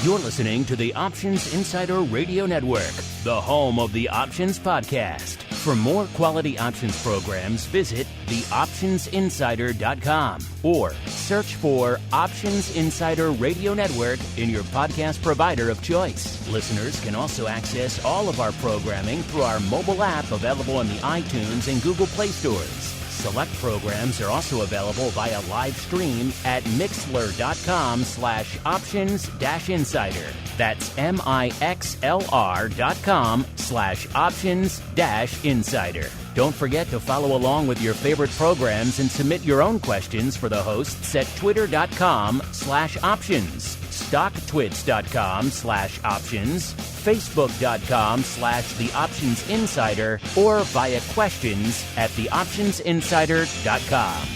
You're listening to the Options Insider Radio Network, the home of the Options Podcast. For more quality options programs, visit theoptionsinsider.com or search for Options Insider Radio Network in your podcast provider of choice. Listeners can also access all of our programming through our mobile app available in the iTunes and Google Play stores. Select programs are also available via live stream at mixlr.com/options-insider. That's mixlr.com/options-insider. Don't forget to follow along with your favorite programs and submit your own questions for the hosts at twitter.com/options, stocktwits.com/options, facebook.com/theoptionsinsider, or via questions at theoptionsinsider.com.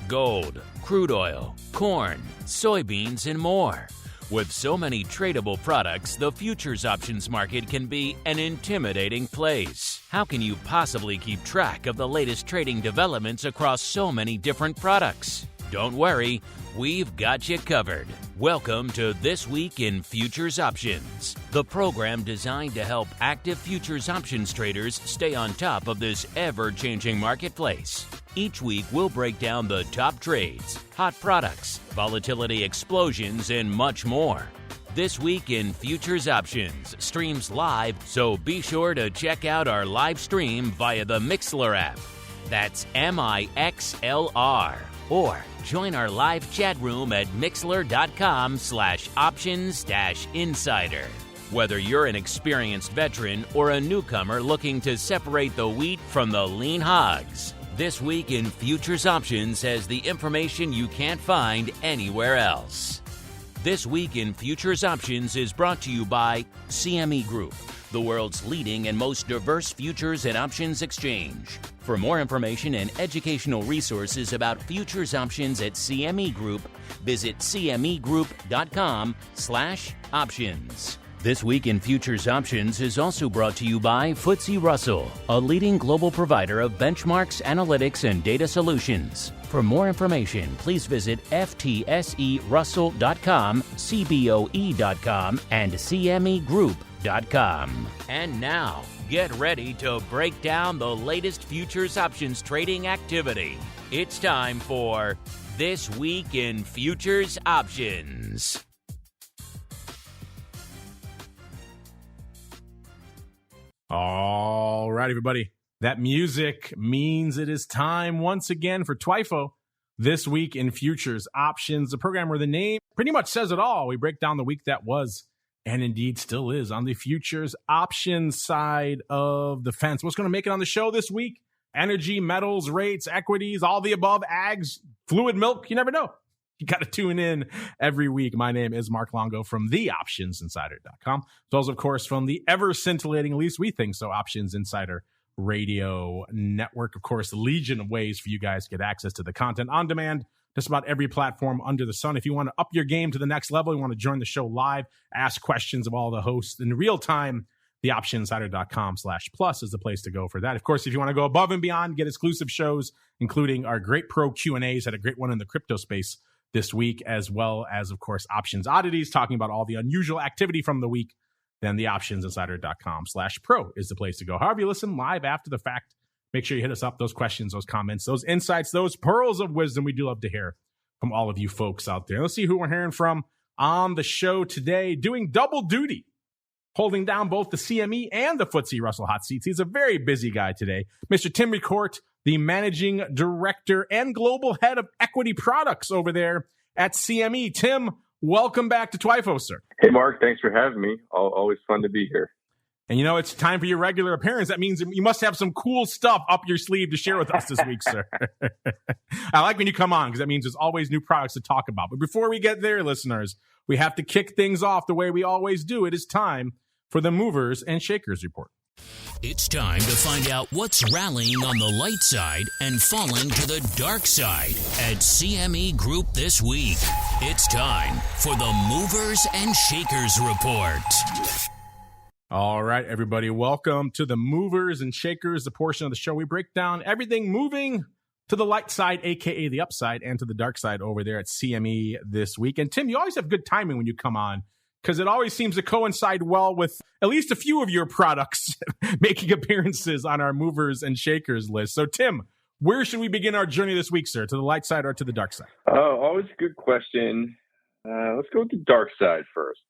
Gold, crude oil, corn, soybeans, and more. With so many tradable products, the futures options market can be an intimidating place. How can you possibly keep track of the latest trading developments across so many different products? Don't worry, we've got you covered. Welcome to This Week in Futures Options, the program designed to help active futures options traders stay on top of this ever-changing marketplace. Each week, we'll break down the top trades, hot products, volatility explosions, and much more. This Week in Futures Options streams live, so be sure to check out our live stream via the Mixlr app. That's MIXLR. Or join our live chat room at mixlr.com/options-insider. Whether you're an experienced veteran or a newcomer looking to separate the wheat from the lean hogs, This Week in Futures Options has the information you can't find anywhere else. This Week in Futures Options is brought to you by CME Group, the world's leading and most diverse futures and options exchange. For more information and educational resources about futures options at CME Group, visit cmegroup.com/options. This Week in Futures Options is also brought to you by FTSE Russell, a leading global provider of benchmarks, analytics, and data solutions. For more information, please visit ftserussell.com, cboe.com, and cmegroup.com. And now, get ready to break down the latest futures options trading activity. It's time for This Week in Futures Options. All right, everybody. That music means it is time once again for TWIFO. This Week in Futures Options, the program where the name pretty much says it all. We break down the week that was and indeed still is on the futures options side of the fence. What's going to make it on the show this week? Energy, metals, rates, equities, all the above, ags, fluid milk. You never know. You got to tune in every week. My name is Mark Longo from theoptionsinsider.com. As well as, of course, from the ever-scintillating, at least we think so, Options Insider Radio Network. Of course, the legion of ways for you guys to get access to the content on demand, just about every platform under the sun. If you want to up your game to the next level, you want to join the show live, ask questions of all the hosts in real time, theoptionsinsider.com/plus is the place to go for that. Of course, if you want to go above and beyond, get exclusive shows, including our great pro Q&As, had a great one in the crypto space this week, as well as, of course, Options Oddities, talking about all the unusual activity from the week, then theoptionsinsider.com/pro is the place to go. However you listen live after the fact, make sure you hit us up, those questions, those comments, those insights, those pearls of wisdom. We do love to hear from all of you folks out there. Let's see who we're hearing from on the show today, doing double duty, holding down both the CME and the FTSE Russell hot seats. He's a very busy guy today. Mr. Tim McCourt, the managing director and global head of equity products over there at CME. Tim, welcome back to TWIFO, sir. Hey, Mark. Thanks for having me. Always fun to be here. And you know, it's time for your regular appearance. That means you must have some cool stuff up your sleeve to share with us this week, sir. I like when you come on because that means there's always new products to talk about. But before we get there, listeners, we have to kick things off the way we always do. It is time for the Movers and Shakers Report. It's time to find out what's rallying on the light side and falling to the dark side at CME Group this week. It's time for the Movers and Shakers Report. All right, everybody, welcome to the Movers and Shakers, the portion of the show we break down everything moving to the light side, aka the upside, and to the dark side over there at CME this week. And Tim, you always have good timing when you come on, because it always seems to coincide well with at least a few of your products making appearances on our Movers and Shakers list. So, Tim, where should we begin our journey this week, sir? To the light side or to the dark side? Always a good question. Let's go with the dark side first.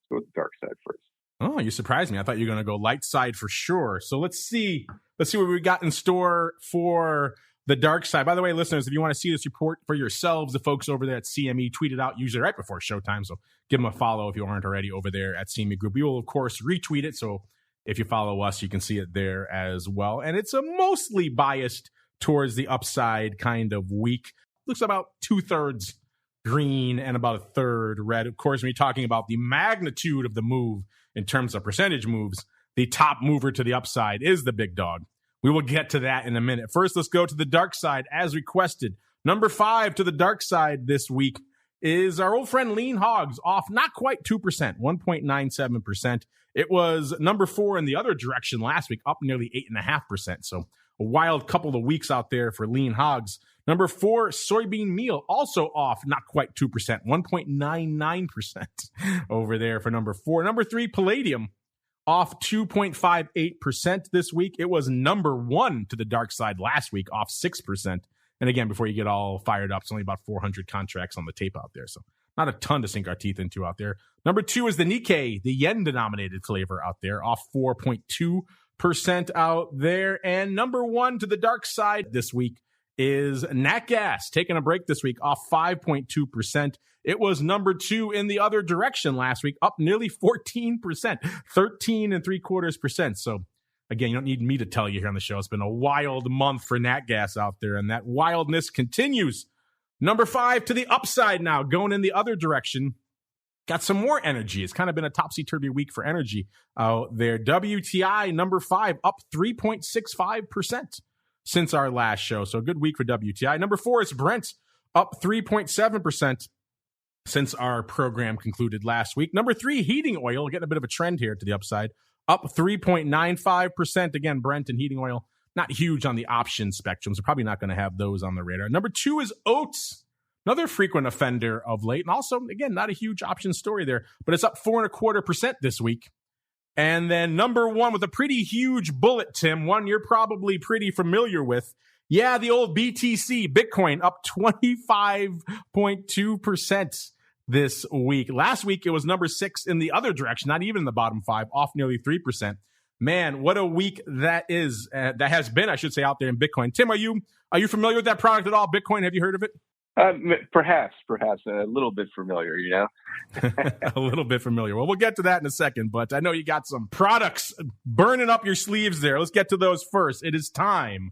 Oh, you surprised me. I thought you were going to go light side for sure. So let's see what we got in store for the dark side. By the way, listeners, if you want to see this report for yourselves, the folks over there at CME tweet it out usually right before showtime. So give them a follow if you aren't already over there at CME Group. We will, of course, retweet it. So if you follow us, you can see it there as well. And it's a mostly biased towards the upside kind of week. Looks about 2/3 green and about 1/3 red. Of course, when you're talking about the magnitude of the move in terms of percentage moves, the top mover to the upside is the big dog. We will get to that in a minute. First, let's go to the dark side as requested. Number 5 to the dark side this week is our old friend Lean Hogs, off not quite 2%, 1.97%. It was number 4 in the other direction last week, up nearly 8.5%. So a wild couple of weeks out there for Lean Hogs. Number 4, soybean meal, also off not quite 2%, 1.99% over there for number 4. Number 3, palladium, off 2.58% this week. It was number 1 to the dark side last week, off 6%. And again, before you get all fired up, it's only about 400 contracts on the tape out there. So not a ton to sink our teeth into out there. Number 2 is the Nikkei, the yen-denominated flavor out there, off 4.2% out there. And number 1 to the dark side this week is Nat Gas, taking a break this week, off 5.2%. It was number 2 in the other direction last week, up nearly 14%, 13.75%. So again, you don't need me to tell you here on the show. It's been a wild month for Nat Gas out there, and that wildness continues. Number 5 to the upside now, going in the other direction. Got some more energy. It's kind of been a topsy-turvy week for energy out there. WTI, number 5, up 3.65%. since our last show. So a good week for WTI. Number 4 is Brent, up 3.7% since our program concluded last week. Number 3, heating oil, getting a bit of a trend here to the upside, up 3.95%. Again, Brent and heating oil, not huge on the option spectrum, so probably not going to have those on the radar. Number 2 is Oats, another frequent offender of late, and also, again, not a huge option story there, but it's up 4.25% this week. And then number 1 with a pretty huge bullet, Tim, one you're probably pretty familiar with. Yeah, the old BTC, Bitcoin, up 25.2% this week. Last week, it was number 6 in the other direction, not even in the bottom 5, off nearly 3%. Man, what a week that is, that has been, I should say, out there in Bitcoin. Tim, are you familiar with that product at all? Bitcoin, have you heard of it? Perhaps a little bit familiar, you know? A little bit familiar. Well, we'll get to that in a second, but I know you got some products burning up your sleeves there. Let's get to those first. It is time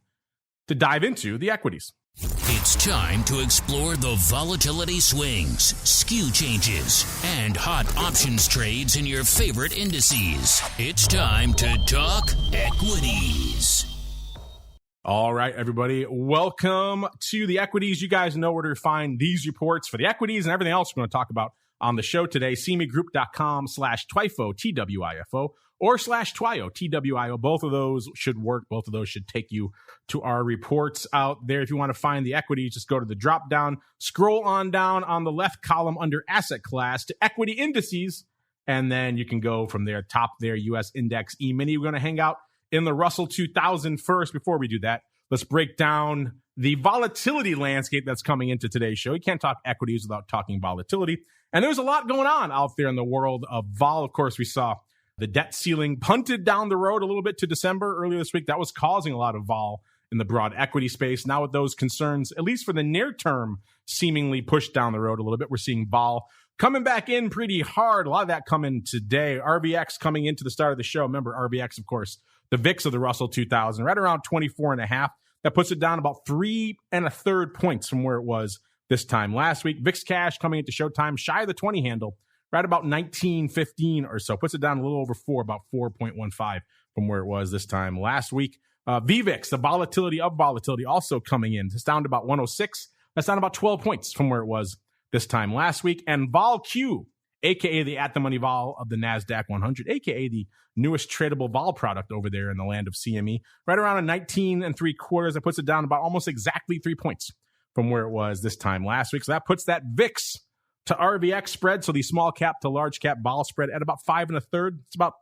to dive into the equities. It's time to explore the volatility swings, skew changes, and hot options trades in your favorite indices. It's time to talk equities. All right, everybody. Welcome to the equities. You guys know where to find these reports for the equities and everything else we're going to talk about on the show today. CMEGroup.com/TWIFO, TWIFO, or /TWIO, TWIO. Both of those should work. Both of those should take you to our reports out there. If you want to find the equities, just go to the drop down, scroll on down on the left column under asset class to equity indices, and then you can go from there, top there, U.S. Index E-mini. We're going to hang out in the Russell 2000 first. Before we do that, let's break down the volatility landscape that's coming into today's show. You can't talk equities without talking volatility. And there's a lot going on out there in the world of vol. Of course, we saw the debt ceiling punted down the road a little bit to December earlier this week. That was causing a lot of vol in the broad equity space. Now with those concerns, at least for the near term, seemingly pushed down the road a little bit, we're seeing vol coming back in pretty hard. A lot of that coming today. RVX coming into the start of the show. Remember, RVX, of course, the VIX of the Russell 2000, right around 24.5. That puts it down about 3 1/3 points from where it was this time last week. VIX cash coming into showtime, shy of the 20 handle, right about 19.15 or so. Puts it down a little over 4, about 4.15 from where it was this time last week. VVIX, the volatility of volatility, also coming in. It's down to about 106. That's down about 12 points from where it was this time last week. And VolQ, aka the at-the-money vol of the NASDAQ 100, aka the newest tradable vol product over there in the land of CME. Right around a 19 3/4. That puts it down about almost exactly 3 points from where it was this time last week. So that puts that VIX to RVX spread, so the small cap to large cap vol spread, at about 5 1/3. It's about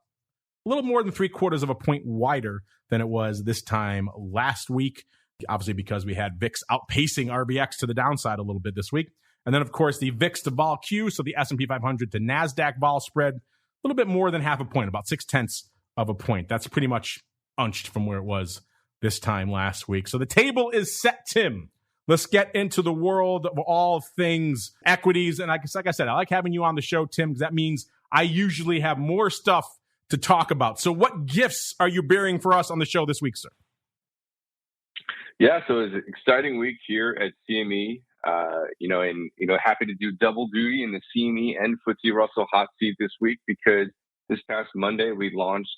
a little more than 3/4 of a point wider than it was this time last week. Obviously, because we had VIX outpacing RVX to the downside a little bit this week. And then, of course, the VIX to vol Q, so the S&P 500 to NASDAQ vol spread, a little bit more than half a point, about 0.6 of a point. That's pretty much unched from where it was this time last week. So the table is set, Tim. Let's get into the world of all things equities. And like I said, I like having you on the show, Tim, because that means I usually have more stuff to talk about. So what gifts are you bearing for us on the show this week, sir? Yeah, so it's an exciting week here at CME. Happy to do double duty in the CME and FTSE Russell hot seat this week, because this past Monday we launched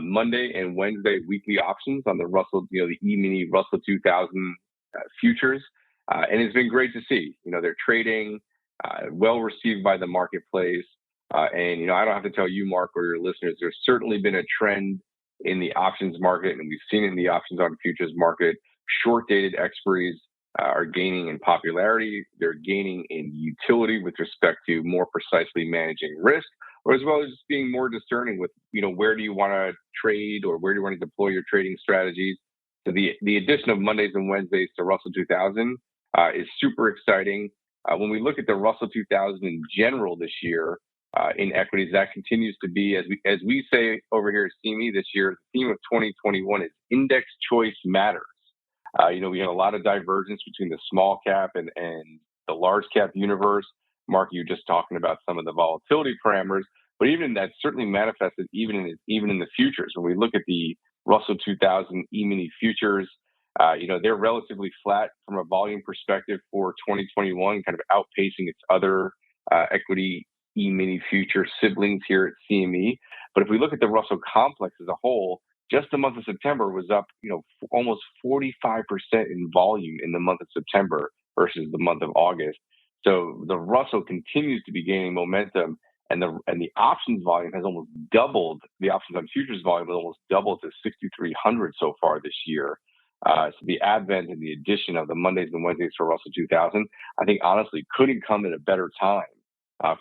Monday and Wednesday weekly options on the Russell, the E-mini Russell 2000 futures, and it's been great to see. They're trading well received by the marketplace, and I don't have to tell you, Mark, or your listeners, there's certainly been a trend in the options market, and we've seen it in the options on futures market. Short-dated expiries are gaining in popularity. They're gaining in utility with respect to more precisely managing risk, or as well as just being more discerning with, where do you want to trade, or where do you want to deploy your trading strategies. So the addition of Mondays and Wednesdays to Russell 2000 is super exciting. When we look at the Russell 2000 in general this year in equities, that continues to be, as we say over here at CME this year, the theme of 2021 is index choice matters. We have a lot of divergence between the small cap and the large cap universe. Mark, you're just talking about some of the volatility parameters, but even that's certainly manifested even in the futures. When we look at the Russell 2000 E-mini futures, they're relatively flat from a volume perspective for 2021, kind of outpacing its other equity E-mini future siblings here at CME. But if we look at the Russell complex as a whole, just the month of September was up, almost 45% in volume in the month of September versus the month of August. So the Russell continues to be gaining momentum, and the options volume has almost doubled. The options on futures volume has almost doubled to 6,300 so far this year. So the advent and the addition of the Mondays and Wednesdays for Russell 2000, I think honestly couldn't come at a better time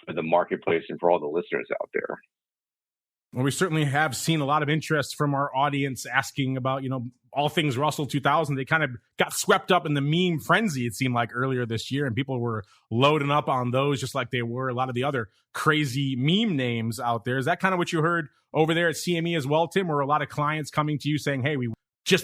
for the marketplace and for all the listeners out there. Well, we certainly have seen a lot of interest from our audience asking about, all things Russell 2000. They kind of got swept up in the meme frenzy, it seemed like, earlier this year, and people were loading up on those just like they were a lot of the other crazy meme names out there. Is that kind of what you heard over there at CME as well, Tim? Or a lot of clients coming to you saying, hey,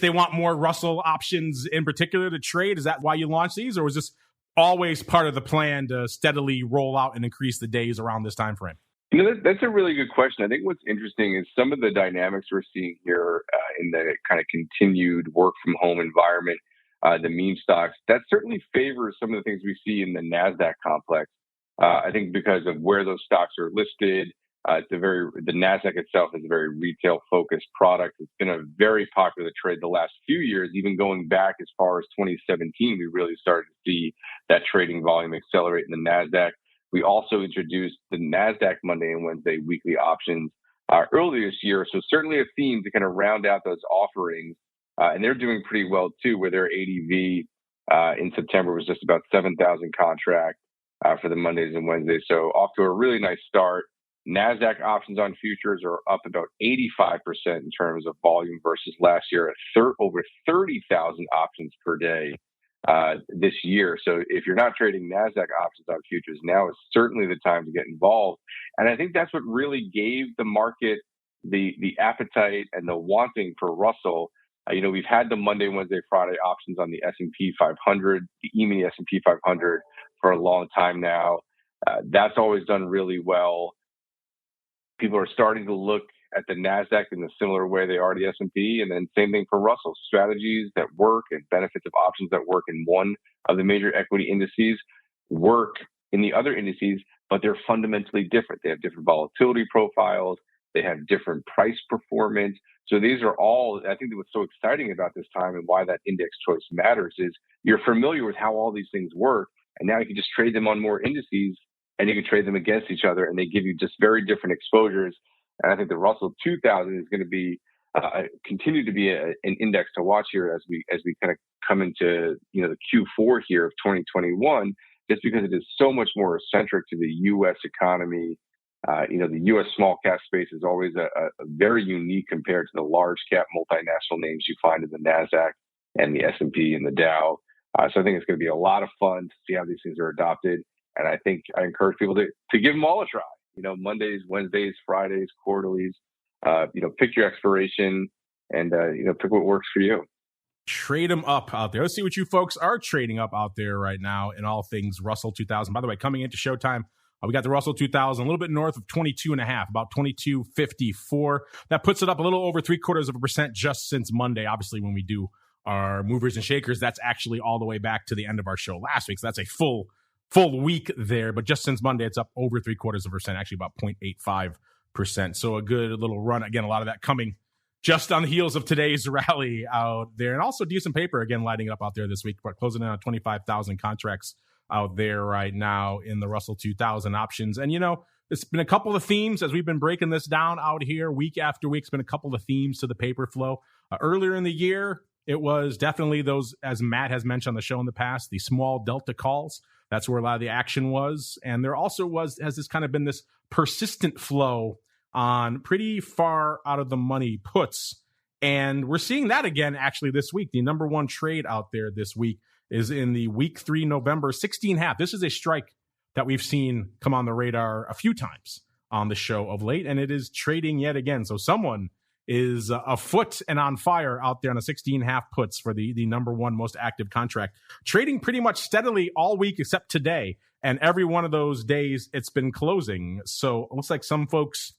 they want more Russell options in particular to trade? Is that why you launched these? Or was this always part of the plan to steadily roll out and increase the days around this time frame? That's a really good question. I think what's interesting is some of the dynamics we're seeing here in the kind of continued work from home environment, the meme stocks, that certainly favors some of the things we see in the NASDAQ complex. I think because of where those stocks are listed, the NASDAQ itself is a very retail focused product. It's been a very popular trade the last few years, even going back as far as 2017, we really started to see that trading volume accelerate in the NASDAQ. We also introduced the NASDAQ Monday and Wednesday weekly options earlier this year. So certainly a theme to kind of round out those offerings. And they're doing pretty well too, where their ADV in September was just about 7,000 contracts for the Mondays and Wednesdays. So off to a really nice start. NASDAQ options on futures are up about 85% in terms of volume versus last year at over 30,000 options per day. This year. So if you're not trading NASDAQ options on futures, now is certainly the time to get involved. And I think that's what really gave the market the appetite and the wanting for Russell. We've had the Monday, Wednesday, Friday options on the S&P 500, the E-mini S&P 500 for a long time now. That's always done really well. People are starting to look at the NASDAQ in a similar way they are the S&P, and then same thing for Russell. Strategies that work and benefits of options that work in one of the major equity indices work in the other indices, but they're fundamentally different. They have different volatility profiles. They have different price performance. So these are all, I think what's so exciting about this time and why that index choice matters is you're familiar with how all these things work, and now you can just trade them on more indices and you can trade them against each other, and they give you just very different exposures. And I think the Russell 2000 is going to be continue to be an index to watch here as we kind of come into the Q4 here of 2021, just because it is so much more centric to the U.S. economy. The U.S. small cap space is always a very unique compared to the large cap multinational names you find in the NASDAQ and the S&P and the Dow. So I think it's going to be a lot of fun to see how these things are adopted. And I think I encourage people to give them all a try. Mondays, Wednesdays, Fridays, quarterlies. Pick your expiration and pick what works for you. Trade them up out there. Let's see what you folks are trading up out there right now in all things Russell 2000. By the way, coming into showtime, we got the Russell 2000 a little bit north of 22.5, about 22.54. That puts it up a little over 0.75% just since Monday. Obviously, when we do our movers and shakers, that's actually all the way back to the end of our show last week. So that's a full week there. But just since Monday, it's up over 0.75%, actually about 0.85%. So a good little run. Again, a lot of that coming just on the heels of today's rally out there. And also decent paper, again, lighting up out there this week. We're closing in on 25,000 contracts out there right now in the Russell 2000 options. And, it's been a couple of themes as we've been breaking this down out here week after week. It's been a couple of themes to the paper flow. Earlier in the year, it was definitely those, as Matt has mentioned on the show in the past, the small delta calls. That's where a lot of the action was. And there also has this kind of been this persistent flow on pretty far out of the money puts. And we're seeing that again, actually, this week. The number one trade out there this week is in the week 3 November 16.5. This is a strike that we've seen come on the radar a few times on the show of late, and it is trading yet again. So someone is afoot and on fire out there on a 16.5 puts for the number one most active contract, trading pretty much steadily all week except today. And every one of those days it's been closing. So it looks like some folks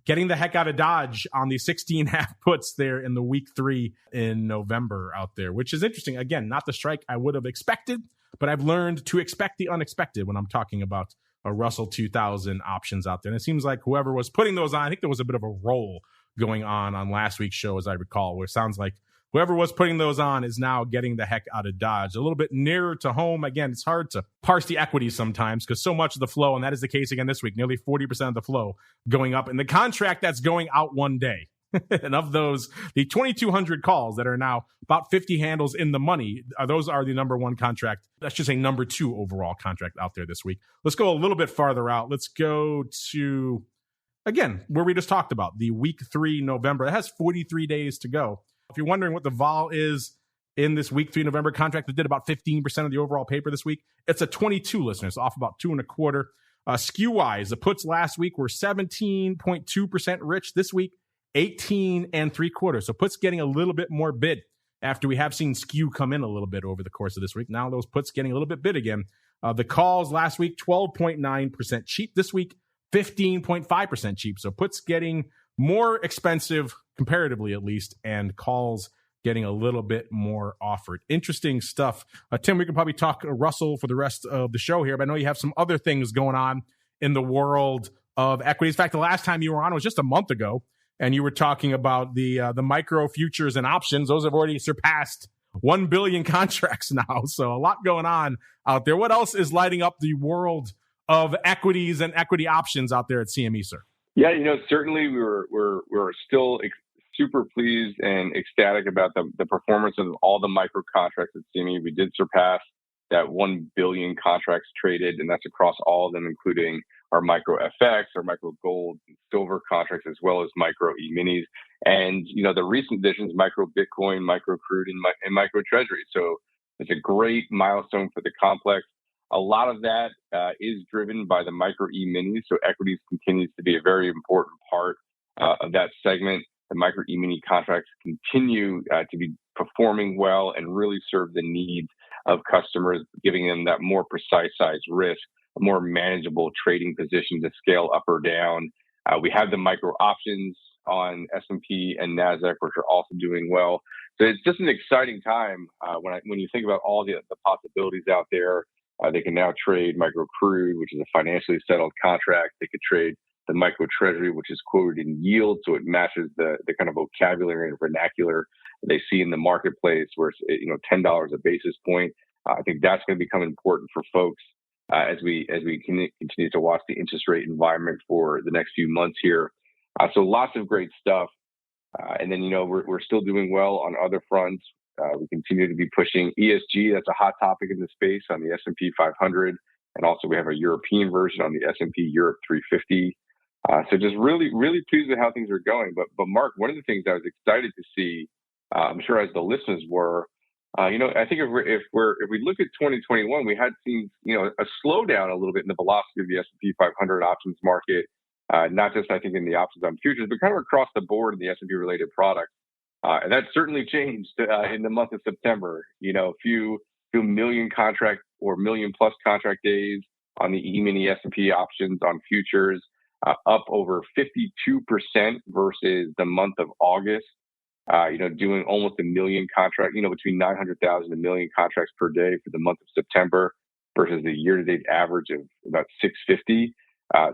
getting the heck out of Dodge on the 16.5 puts there in the week 3 in November out there, which is interesting. Again, not the strike I would have expected, but I've learned to expect the unexpected when I'm talking about a Russell 2000 options out there. And it seems like whoever was putting those on, I think there was a bit of a roll going on last week's show, as I recall, where it sounds like whoever was putting those on is now getting the heck out of Dodge. A little bit nearer to home. Again, it's hard to parse the equities sometimes because so much of the flow, and that is the case again this week, nearly 40% of the flow going up in the contract that's going out one day. And of those, the 2,200 calls that are now about 50 handles in the money, those are the number one contract. That's just a number 2 overall contract out there this week. Let's go a little bit farther out. Let's go to, again, where we just talked about, the week 3 November. It has 43 days to go. If you're wondering what the vol is in this week 3 November contract that did about 15% of the overall paper this week, it's a 22, listeners, off about 2.25. Skew-wise, the puts last week were 17.2% rich. This week, 18.75. So puts getting a little bit more bid after we have seen skew come in a little bit over the course of this week. Now those puts getting a little bit bid again. The calls last week, 12.9% cheap. This week, 15.5% cheap. So puts getting more expensive, comparatively at least, and calls getting a little bit more offered. Interesting stuff. Tim, we can probably talk Russell for the rest of the show here, but I know you have some other things going on in the world of equities. In fact, the last time you were on was just a month ago, and you were talking about the micro futures and options. Those have already surpassed 1 billion contracts now. So a lot going on out there. What else is lighting up the world of equities and equity options out there at CME, sir? Yeah, certainly we're still super pleased and ecstatic about the performance of all the micro contracts at CME. We did surpass that 1 billion contracts traded, and that's across all of them, including our micro FX, our micro gold and silver contracts, as well as micro E-minis. And, the recent additions, micro Bitcoin, micro crude, and micro treasury. So it's a great milestone for the complex. A lot of that is driven by the micro E-minis. So equities continues to be a very important part of that segment. The micro E-mini contracts continue to be performing well and really serve the needs of customers, giving them that more precise size risk, a more manageable trading position to scale up or down. We have the micro options on S&P and NASDAQ, which are also doing well. So it's just an exciting time when you think about all the possibilities out there. They can now trade micro crude, which is a financially settled contract. They could trade the micro treasury, which is quoted in yield, so it matches the kind of vocabulary and vernacular they see in the marketplace, where it's $10 a basis point. I think that's going to become important for folks. as we continue to watch the interest rate environment for the next few months here. So lots of great stuff. And then, we're still doing well on other fronts. We continue to be pushing ESG. That's a hot topic in the space on the S&P 500. And also we have a European version on the S&P Europe 350. So just really, really pleased with how things are going. But Mark, one of the things I was excited to see, I'm sure as the listeners were, I think if we look at 2021, we had seen, a slowdown a little bit in the velocity of the S&P 500 options market, not just, I think, in the options on futures, but kind of across the board in the S&P related products. And that certainly changed in the month of September. A few million contract or million plus contract days on the E-mini S&P options on futures, up over 52% versus the month of August. Doing almost a million contracts, between 900,000 and a million contracts per day for the month of September versus the year-to-date average of about 650.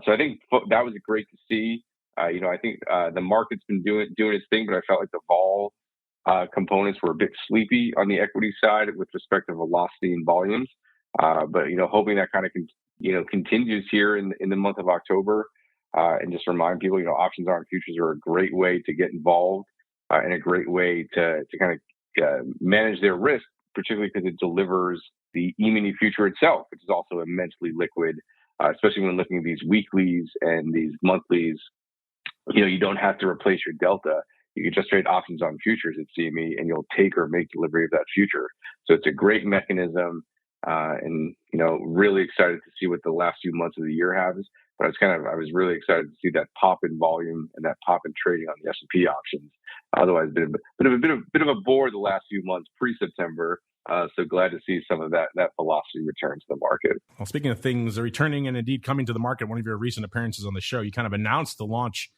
So I think that was great to see. I think the market's been doing its thing, but I felt like the vol components were a bit sleepy on the equity side with respect to velocity and volumes. But hoping that kind of continues here in the month of October. And just remind people, options on futures are a great way to get involved and a great way to kind of manage their risk, particularly because it delivers the E-mini future itself, which is also immensely liquid, especially when looking at these weeklies and these monthlies. You don't have to replace your delta. You can just trade options on futures at CME and you'll take or make delivery of that future. So it's a great mechanism. And, really excited to see what the last few months of the year has. But I was really excited to see that pop in volume and that pop in trading on the S&P options. Otherwise, bit of a bore the last few months pre-September. So glad to see some of that velocity return to the market. Well, speaking of things returning and indeed coming to the market, one of your recent appearances on the show, you kind of announced the launch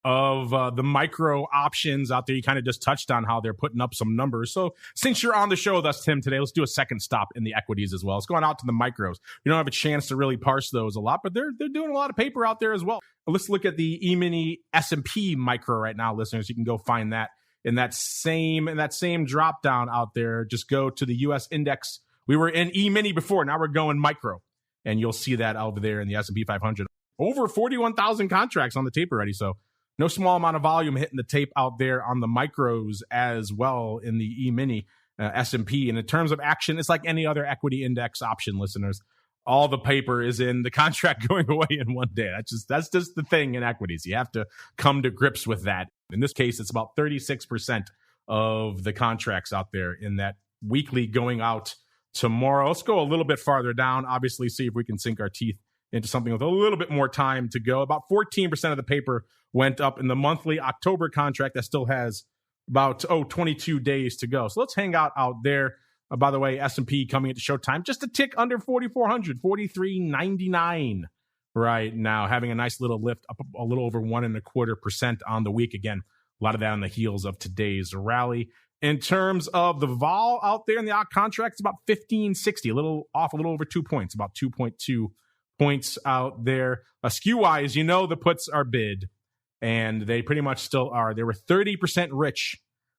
of the micro options out there. You kind of just touched on how they're putting up some numbers. So since you're on the show with us, Tim, today, let's do a second stop in the equities as well. Let's go on out to the micros. You don't have a chance to really parse those a lot, but they're doing a lot of paper out there as well. Let's look at the E-mini S&P micro right now, listeners. You can go find that in that same drop down out there. Just go to the U.S. index. We were in E-mini before. Now we're going micro, and you'll see that over there in the S&P 500. Over 41,000 contracts on the tape already. So no small amount of volume hitting the tape out there on the micros as well in the E-mini S&P. And in terms of action, it's like any other equity index option, listeners. All the paper is in the contract going away in one day. That's just the thing in equities. You have to come to grips with that. In this case, it's about 36% of the contracts out there in that weekly going out tomorrow. Let's go a little bit farther down, obviously, see if we can sink our teeth into something with a little bit more time to go. About 14% of the paper went up in the monthly October contract that still has about 22 days to go. So let's hang out there. By the way, S&P coming into showtime just a tick under 4,400, 43.99 right now, having a nice little lift up a little over 1.25% on the week. Again, a lot of that on the heels of today's rally. In terms of the vol out there in the out contract, it's about 1560, a little over 2 points, about 2.2 points out there. Skew-wise, the puts are bid, and they pretty much still are. They were 30% rich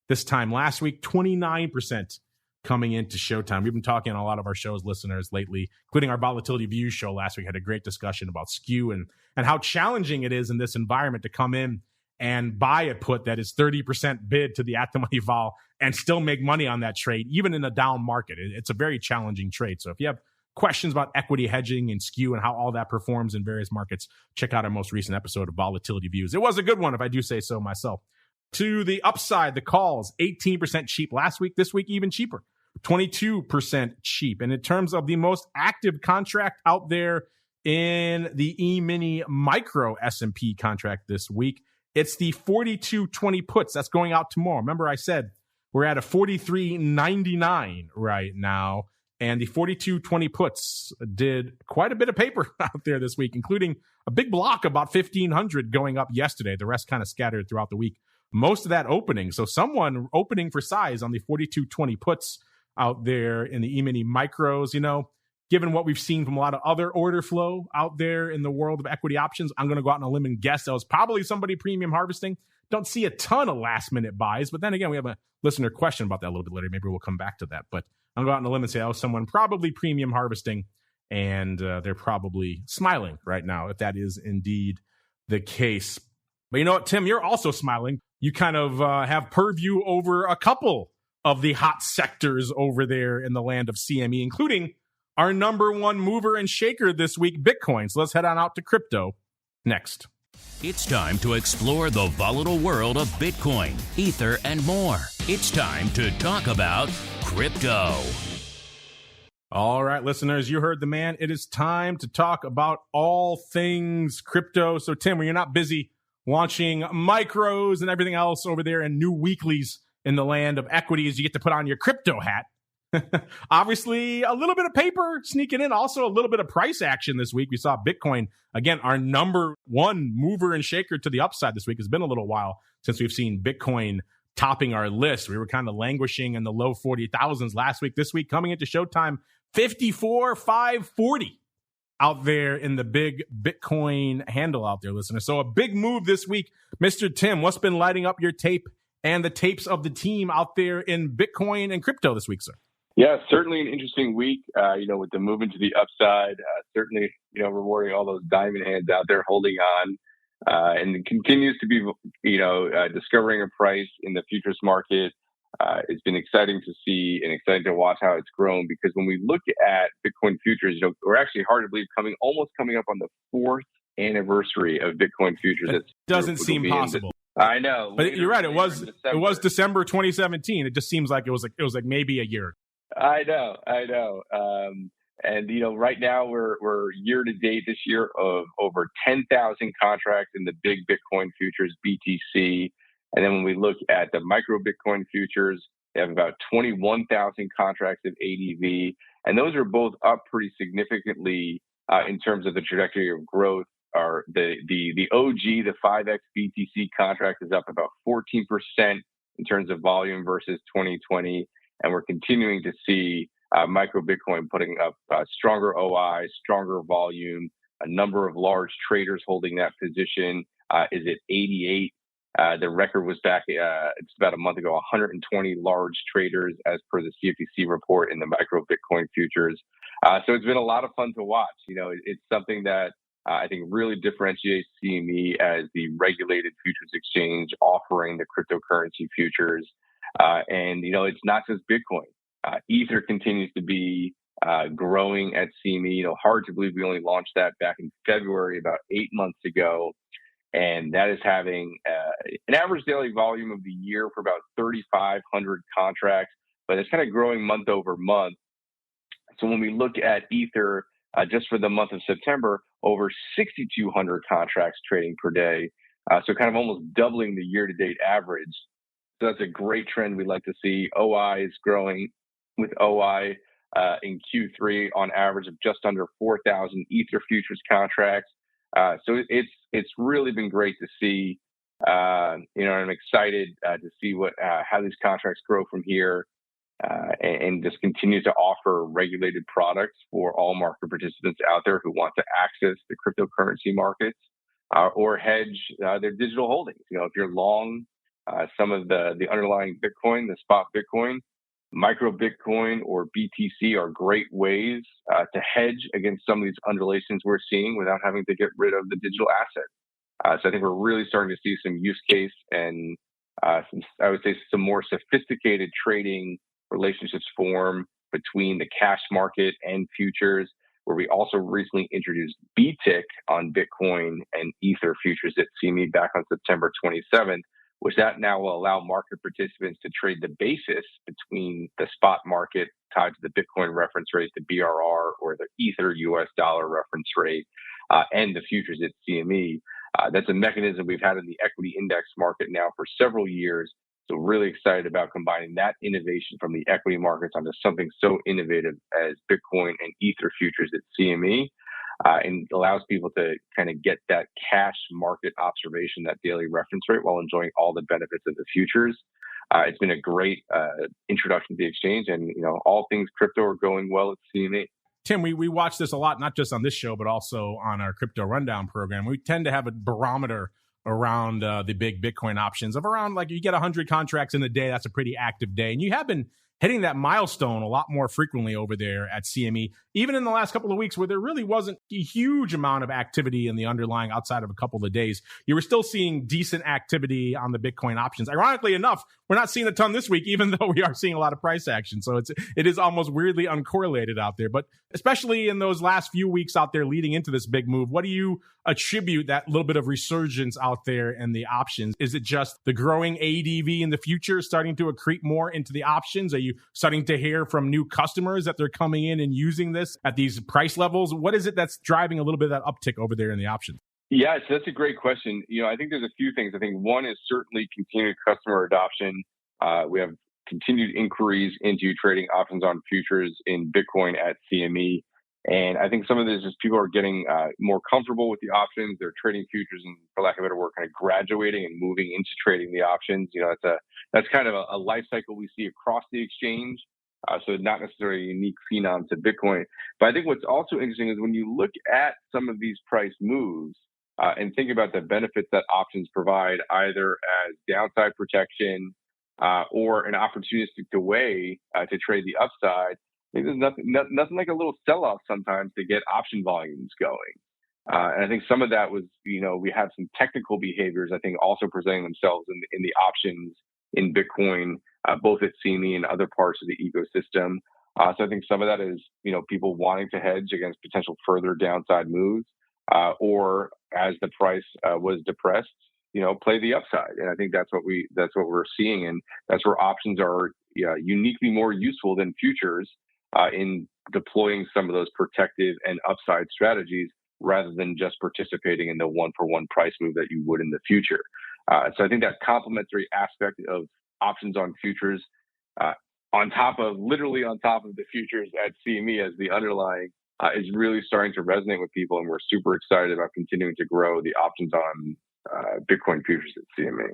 this time last week, 29% coming into showtime. We've been talking on a lot of our shows, listeners, lately, including our Volatility Views show last week. Had a great discussion about skew and how challenging it is in this environment to come in and buy a put that is 30% bid to the at-the-money vol and still make money on that trade, even in a down market. It's a very challenging trade. So if you have questions about equity hedging and skew and how all that performs in various markets, check out our most recent episode of Volatility Views. It was a good one, if I do say so myself. To the upside, the calls, 18% cheap last week, this week even cheaper, 22% cheap. And in terms of the most active contract out there in the E-mini micro S&P contract this week, it's the 4220 puts. That's going out tomorrow. Remember I said we're at a 43.99 right now. And the 4220 puts did quite a bit of paper out there this week, including a big block, about 1,500 going up yesterday. The rest kind of scattered throughout the week. Most of that opening. So someone opening for size on the 4220 puts out there in the E-mini micros, given what we've seen from a lot of other order flow out there in the world of equity options, I'm going to go out on a limb and guess that was probably somebody premium harvesting. Don't see a ton of last minute buys, but then again, we have a listener question about that a little bit later. Maybe we'll come back to that, but I'm going to go out on a limb and say, someone probably premium harvesting and they're probably smiling right now if that is indeed the case. But you know what, Tim, you're also smiling. You kind of have purview over a couple of the hot sectors over there in the land of CME, including our number one mover and shaker this week, Bitcoin. So let's head on out to crypto next. It's time to explore the volatile world of Bitcoin, Ether, and more. It's time to talk about crypto. All right, listeners, you heard the man. It is time to talk about all things crypto. So, Tim, when you're not busy launching micros and everything else over there and new weeklies in the land of equities, you get to put on your crypto hat. Obviously, a little bit of paper sneaking in, also a little bit of price action this week. We saw Bitcoin, again, our number one mover and shaker to the upside this week. It's been a little while since we've seen Bitcoin topping our list. We were kind of languishing in the low 40,000s last week. This week, coming into showtime, 54,540 out there in the big Bitcoin handle out there, listeners. So a big move this week. Mr. Tim, what's been lighting up your tape and the tapes of the team out there in Bitcoin and crypto this week, sir? Yeah, certainly an interesting week, with the movement to the upside, certainly, rewarding all those diamond hands out there holding on, and it continues to be, discovering a price in the futures market. It's been exciting to see and exciting to watch how it's grown, because when we look at Bitcoin futures, we're actually hard to believe almost coming up on the 4th anniversary of Bitcoin futures. It doesn't seem possible. I know, but you're right. It was December 2017. It just seems like it was like maybe a year. I know. And right now we're year to date this year of over 10,000 contracts in the big Bitcoin futures, BTC. And then when we look at the micro Bitcoin futures, they have about 21,000 contracts of ADV. And those are both up pretty significantly in terms of the trajectory of growth. The OG, the 5X BTC contract, is up about 14% in terms of volume versus 2020. And we're continuing to see micro Bitcoin putting up stronger OI, stronger volume, a number of large traders holding that position is at 88. The record was back just about a month ago, 120 large traders as per the CFTC report in the micro Bitcoin futures. So it's been a lot of fun to watch. It's something that I think really differentiates CME as the regulated futures exchange offering the cryptocurrency futures. And it's not just Bitcoin. Ether continues to be growing at CME. Hard to believe we only launched that back in February, about 8 months ago. And that is having an average daily volume of the year for about 3,500 contracts, but it's kind of growing month over month. So when we look at Ether, just for the month of September, over 6,200 contracts trading per day. So kind of almost doubling the year-to-date average. So that's a great trend we'd like to see. OI is growing, with OI in Q3 on average of just under 4,000 Ether futures contracts. So it's really been great to see. And I'm excited to see how these contracts grow from here, and just continue to offer regulated products for all market participants out there who want to access the cryptocurrency markets or hedge their digital holdings. If you're long some of the underlying Bitcoin, the spot Bitcoin, micro Bitcoin, or BTC are great ways to hedge against some of these undulations we're seeing without having to get rid of the digital asset. So I think we're really starting to see some use case and I would say some more sophisticated trading relationships form between the cash market and futures, where we also recently introduced BTIC on Bitcoin and Ether futures at CME back on September 27th, which that now will allow market participants to trade the basis between the spot market tied to the Bitcoin reference rate, the BRR, or the Ether US dollar reference rate, and the futures at CME. That's a mechanism we've had in the equity index market now for several years. So really excited about combining that innovation from the equity markets onto something so innovative as Bitcoin and Ether futures at CME. And allows people to kind of get that cash market observation, that daily reference rate, while enjoying all the benefits of the futures. It's been a great introduction to the exchange, and all things crypto are going well at CME. Tim, we watch this a lot, not just on this show, but also on our Crypto Rundown program. We tend to have a barometer around the big Bitcoin options of around, like, you get 100 contracts in a day. That's a pretty active day. And you have been hitting that milestone a lot more frequently over there at CME, even in the last couple of weeks where there really wasn't a huge amount of activity in the underlying outside of a couple of days. You were still seeing decent activity on the Bitcoin options. Ironically enough, we're not seeing a ton this week, even though we are seeing a lot of price action. So it is almost weirdly uncorrelated out there. But especially in those last few weeks out there leading into this big move, what do you attribute that little bit of resurgence out there in the options? Is it just the growing ADV in the future starting to accrete more into the options? Are you starting to hear from new customers that they're coming in and using this at these price levels? What is it that's driving a little bit of that uptick over there in the options? Yeah, so that's a great question. I think there's a few things. I think one is certainly continued customer adoption. We have continued inquiries into trading options on futures in Bitcoin at CME. And I think some of this is people are getting more comfortable with the options. They're trading futures and, for lack of a better word, kind of graduating and moving into trading the options. That's kind of a life cycle we see across the exchange. So not necessarily a unique phenom to Bitcoin. But I think what's also interesting is when you look at some of these price moves and think about the benefits that options provide, either as downside protection or an opportunistic way to trade the upside. I think there's nothing like a little sell-off sometimes to get option volumes going. And I think some of that was, we have some technical behaviors, I think, also presenting themselves in the options in Bitcoin, both at CME and other parts of the ecosystem. So I think some of that is, people wanting to hedge against potential further downside moves, or as the price was depressed, play the upside. And I think that's what we're seeing, and that's where options are uniquely more useful than futures in deploying some of those protective and upside strategies, rather than just participating in the one-for-one price move that you would in the future. So I think that complementary aspect of options on futures, on top of the futures at CME as the underlying, is really starting to resonate with people, and we're super excited about continuing to grow the options on Bitcoin futures at CME.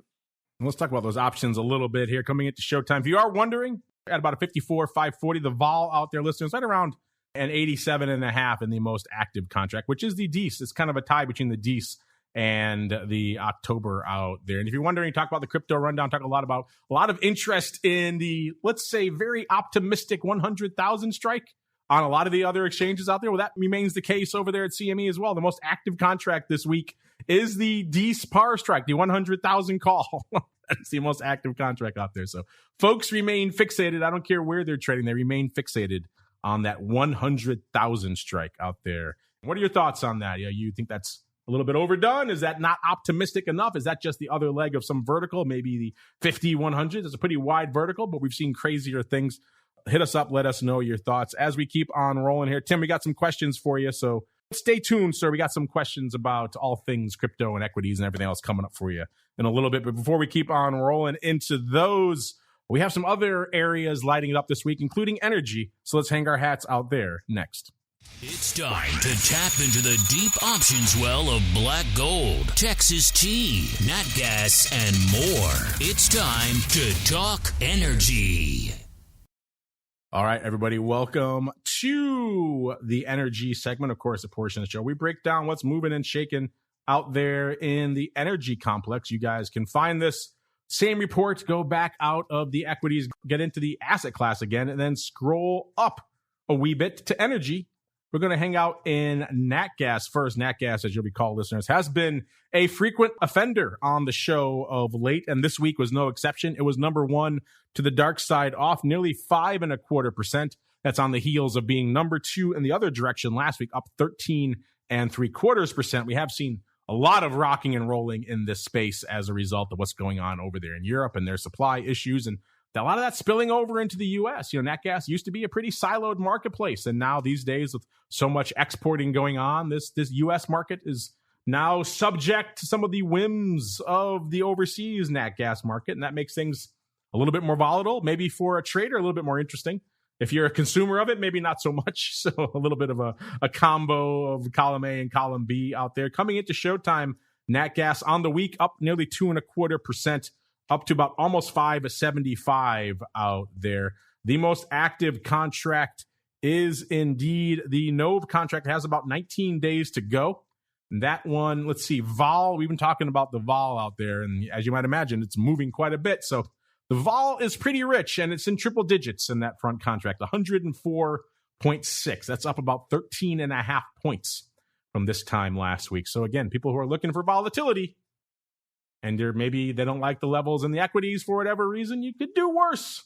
Let's talk about those options a little bit here coming into showtime. If you are wondering, at about a 54,540, the vol out there, listeners, right around an 87.5 in the most active contract, which is the DEIS. It's kind of a tie between the DEIS and the October out there. And if you're wondering, talk about the crypto rundown, talk a lot of interest in the, let's say, very optimistic 100,000 strike on a lot of the other exchanges out there. Well, that remains the case over there at CME as well. The most active contract this week is the DEIS par strike, the 100,000 call. That's the most active contract out there. So folks remain fixated. I don't care where they're trading. They remain fixated on that 100,000 strike out there. What are your thoughts on that? You think that's a little bit overdone? Is that not optimistic enough? Is that just the other leg of some vertical? Maybe the 50, 100 is a pretty wide vertical, but we've seen crazier things. Hit us up. Let us know your thoughts as we keep on rolling here. Tim, we got some questions for you. So stay tuned, sir. We got some questions about all things crypto and equities and everything else coming up for you in a little bit. But before we keep on rolling into those, we have some other areas lighting it up this week, including energy. So let's hang our hats out there next. It's time to tap into the deep options well of black gold, Texas tea, nat gas, and more. It's time to talk energy. All right, everybody, welcome to the energy segment, of course, a portion of the show. We break down what's moving and shaking out there in the energy complex. You guys can find this same report, go back out of the equities, get into the asset class again, and then scroll up a wee bit to energy. We're going to hang out in nat gas first. Nat gas, as you'll recall, listeners, has been a frequent offender on the show of late, and this week was no exception. It was number one to the dark side, off nearly 5.25%. That's on the heels of being number two in the other direction last week, up 13.75%. We have seen a lot of rocking and rolling in this space as a result of what's going on over there in Europe and their supply issues, and a lot of that spilling over into the U.S. Nat gas used to be a pretty siloed marketplace, and now these days with so much exporting going on, this U.S. market is now subject to some of the whims of the overseas nat gas market, and that makes things a little bit more volatile, maybe for a trader, a little bit more interesting. If you're a consumer of it, maybe not so much. So a little bit of a combo of column A and column B out there. Coming into showtime, nat gas on the week up nearly 2.25%. Up to about almost 5.75 out there. The most active contract is indeed the Nove contract. It has about 19 days to go. And that one, let's see, vol, we've been talking about the vol out there. And as you might imagine, it's moving quite a bit. So The vol is pretty rich, and it's in triple digits in that front contract, 104.6. That's up about 13.5 points from this time last week. So again, people who are looking for volatility, and maybe they don't like the levels in the equities for whatever reason, you could do worse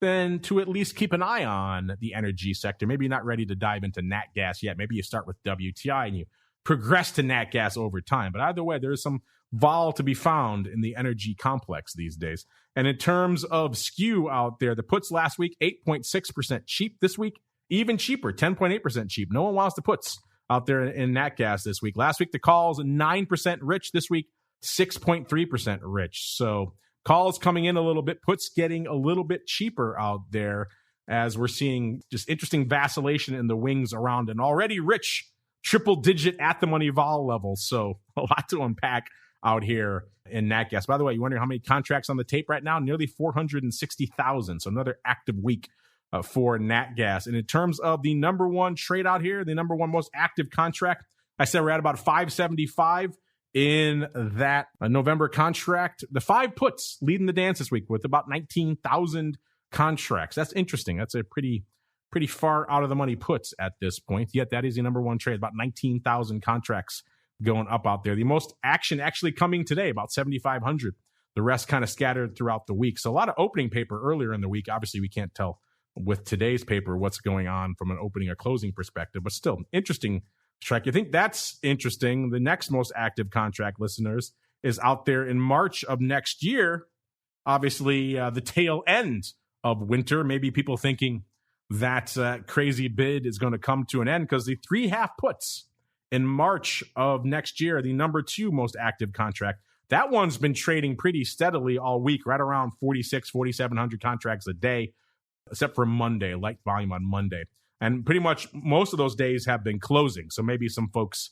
than to at least keep an eye on the energy sector. Maybe you're not ready to dive into nat gas yet. Maybe you start with WTI and you progress to nat gas over time. But either way, there's some vol to be found in the energy complex these days. And in terms of skew out there, the puts last week, 8.6% cheap. This week, even cheaper, 10.8% cheap. No one wants the puts out there in nat gas this week. Last week, the calls, 9% rich. This week, 6.3% rich. So calls coming in a little bit, puts getting a little bit cheaper out there as we're seeing just interesting vacillation in the wings around an already rich triple-digit at-the-money vol level. So a lot to unpack out here in nat gas. By the way, you wonder how many contracts on the tape right now? Nearly 460,000. So another active week for nat gas. And in terms of the number one trade out here, the number one most active contract, I said we're at about 575 in that November contract. The 5 puts leading the dance this week with about 19,000 contracts. That's interesting. That's a pretty far out of the money puts at this point. Yet that is the number one trade, about 19,000 contracts going up out there. The most action actually coming today, about 7,500. The rest kind of scattered throughout the week. So a lot of opening paper earlier in the week. Obviously, we can't tell with today's paper what's going on from an opening or closing perspective, but still interesting track. You think that's interesting? The next most active contract, listeners, is out there in March of next year. Obviously, the tail end of winter. Maybe people thinking that crazy bid is going to come to an end because the 3.5 puts in March of next year, the number 2 most active contract, that one's been trading pretty steadily all week, right around 4,700 contracts a day, except for Monday, light volume on Monday. And pretty much most of those days have been closing. So maybe some folks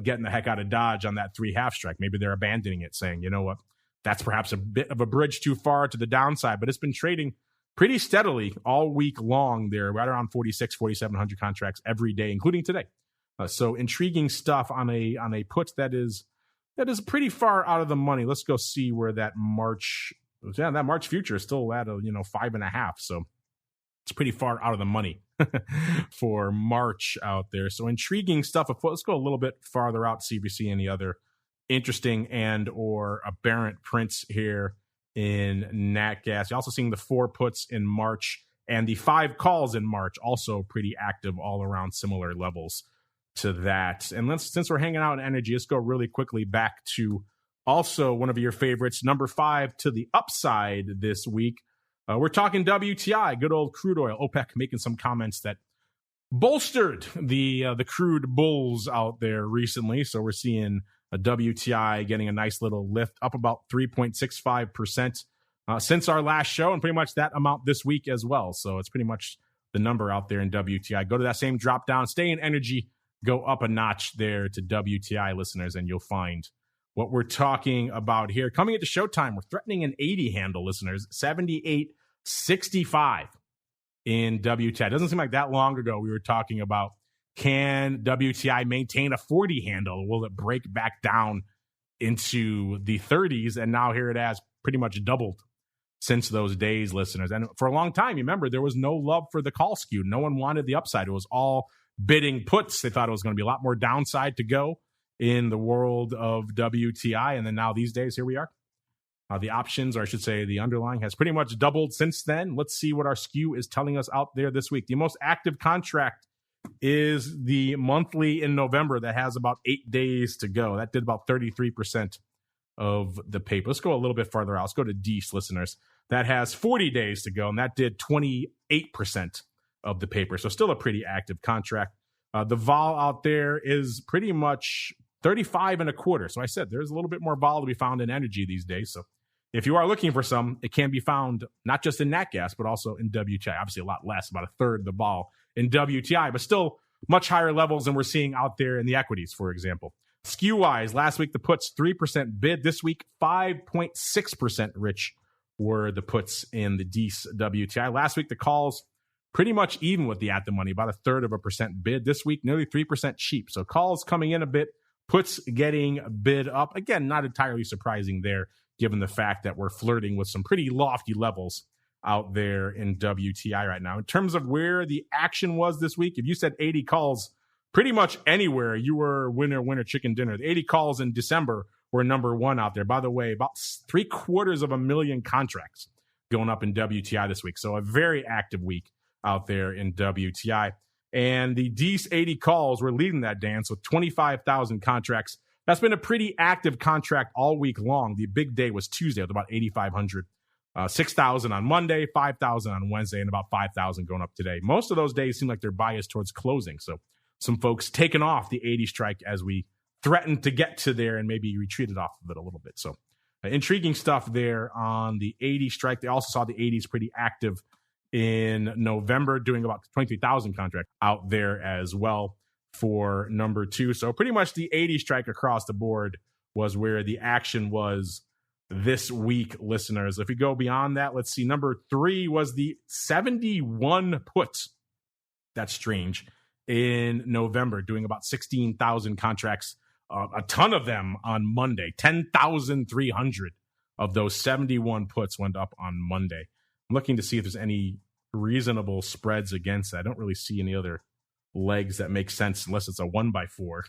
getting the heck out of Dodge on that 3.5 strike. Maybe they're abandoning it, saying, you know what, that's perhaps a bit of a bridge too far to the downside. But it's been trading pretty steadily all week long there, right around 4,700 contracts every day, including today. So intriguing stuff on a put that is pretty far out of the money. Let's go see where that March future is still at 5.5. So it's pretty far out of the money for March out there. So intriguing stuff afoot. Let's go a little bit farther out, see if we see any other interesting and or aberrant prints here in nat gas. You're also seeing the 4 puts in March and the 5 calls in March, also pretty active all around similar levels to that. And since we're hanging out in energy, let's go really quickly back to also one of your favorites, number 5 to the upside this week. We're talking WTI, good old crude oil. OPEC making some comments that bolstered the crude bulls out there recently. So we're seeing a WTI getting a nice little lift, up about 3.65% since our last show, and pretty much that amount this week as well. So it's pretty much the number out there in WTI. Go to that same drop down, stay in energy, go up a notch there to WTI, listeners, and you'll find what we're talking about here. Coming into showtime, we're threatening an 80 handle, listeners, 78.65 in WTI. It doesn't seem like that long ago we were talking about, can WTI maintain a 40 handle? Will it break back down into the 30s? And now here it has pretty much doubled since those days, listeners. And for a long time, you remember, there was no love for the call skew. No one wanted the upside. It was all bidding puts. They thought it was going to be a lot more downside to go in the world of WTI. And then now these days, here we are. The options, or I should say the underlying, has pretty much doubled since then. Let's see what our skew is telling us out there this week. The most active contract is the monthly in November that has about 8 days to go. That did about 33% of the paper. Let's go a little bit farther out. Let's go to Dees, listeners. That has 40 days to go, and that did 28% of the paper. So still a pretty active contract. The vol out there is pretty much 35.25. So I said there's a little bit more vol to be found in energy these days. So if you are looking for some, it can be found not just in nat gas, but also in WTI. Obviously a lot less, about a third of the vol in WTI, but still much higher levels than we're seeing out there in the equities, for example. Skew-wise, last week the puts 3% bid. This week, 5.6% rich were the puts in the Dees WTI. Last week, the calls pretty much even with the at-the-money, about 1/3% bid. This week, nearly 3% cheap. So calls coming in a bit, puts getting bid up. Again, not entirely surprising there, given the fact that we're flirting with some pretty lofty levels out there in WTI right now. In terms of where the action was this week, if you said 80 calls pretty much anywhere, you were winner, chicken dinner. The 80 calls in December were number one out there. By the way, about 750,000 contracts going up in WTI this week. So a very active week out there in WTI. And the Dees 80 calls were leading that dance with 25,000 contracts. That's been a pretty active contract all week long. The big day was Tuesday with about 8,500. 6,000 on Monday, 5,000 on Wednesday, and about 5,000 going up today. Most of those days seem like they're biased towards closing. So some folks taking off the 80 strike as we threatened to get to there and maybe retreated off of it a little bit. So intriguing stuff there on the 80 strike. They also saw the 80s pretty active in November, doing about 23,000 contracts out there as well for number two. So pretty much the 80 strike across the board was where the action was this week, listeners. If we go beyond that, let's see. Number three was the 71 puts. That's strange. In November, doing about 16,000 contracts, a ton of them on Monday. 10,300 of those 71 puts went up on Monday. I'm looking to see if there's any reasonable spreads against that. I don't really see any other legs that make sense unless it's a 1x4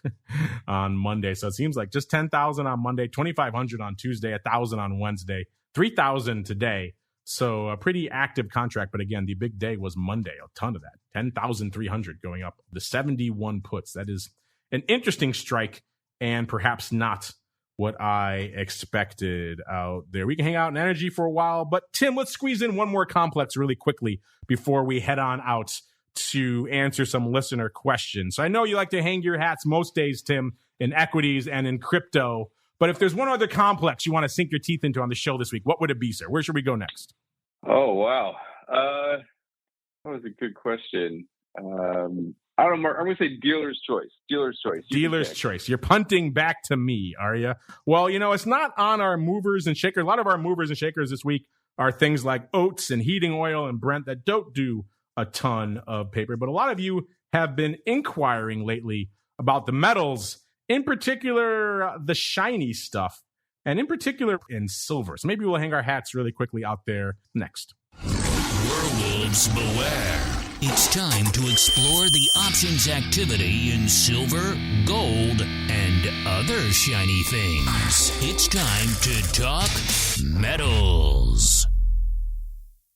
on Monday. So it seems like just 10,000 on Monday, 2,500 on Tuesday, 1,000 on Wednesday, 3,000 today. So a pretty active contract. But again, the big day was Monday. A ton of that, 10,300 going up. The 71 puts. That is an interesting strike and perhaps not what I expected out there. We can hang out in energy for a while, but Tim, let's squeeze in one more complex really quickly before we head on out to answer some listener questions. So I know you like to hang your hats most days, Tim, in equities and in crypto. But if there's one other complex you want to sink your teeth into on the show this week, what would it be, sir? Where should we go next? Oh, wow. That was a good question. I don't know, Mark. I'm going to say dealer's choice. Dealer's choice. Dealer's choice. You're punting back to me, are you? Well, it's not on our movers and shakers. A lot of our movers and shakers this week are things like oats and heating oil and Brent that don't do a ton of paper. But a lot of you have been inquiring lately about the metals, in particular, the shiny stuff, and in particular in silver. So maybe we'll hang our hats really quickly out there next. Werewolves beware. It's time to explore the options activity in silver, gold, and other shiny things. It's time to talk metals.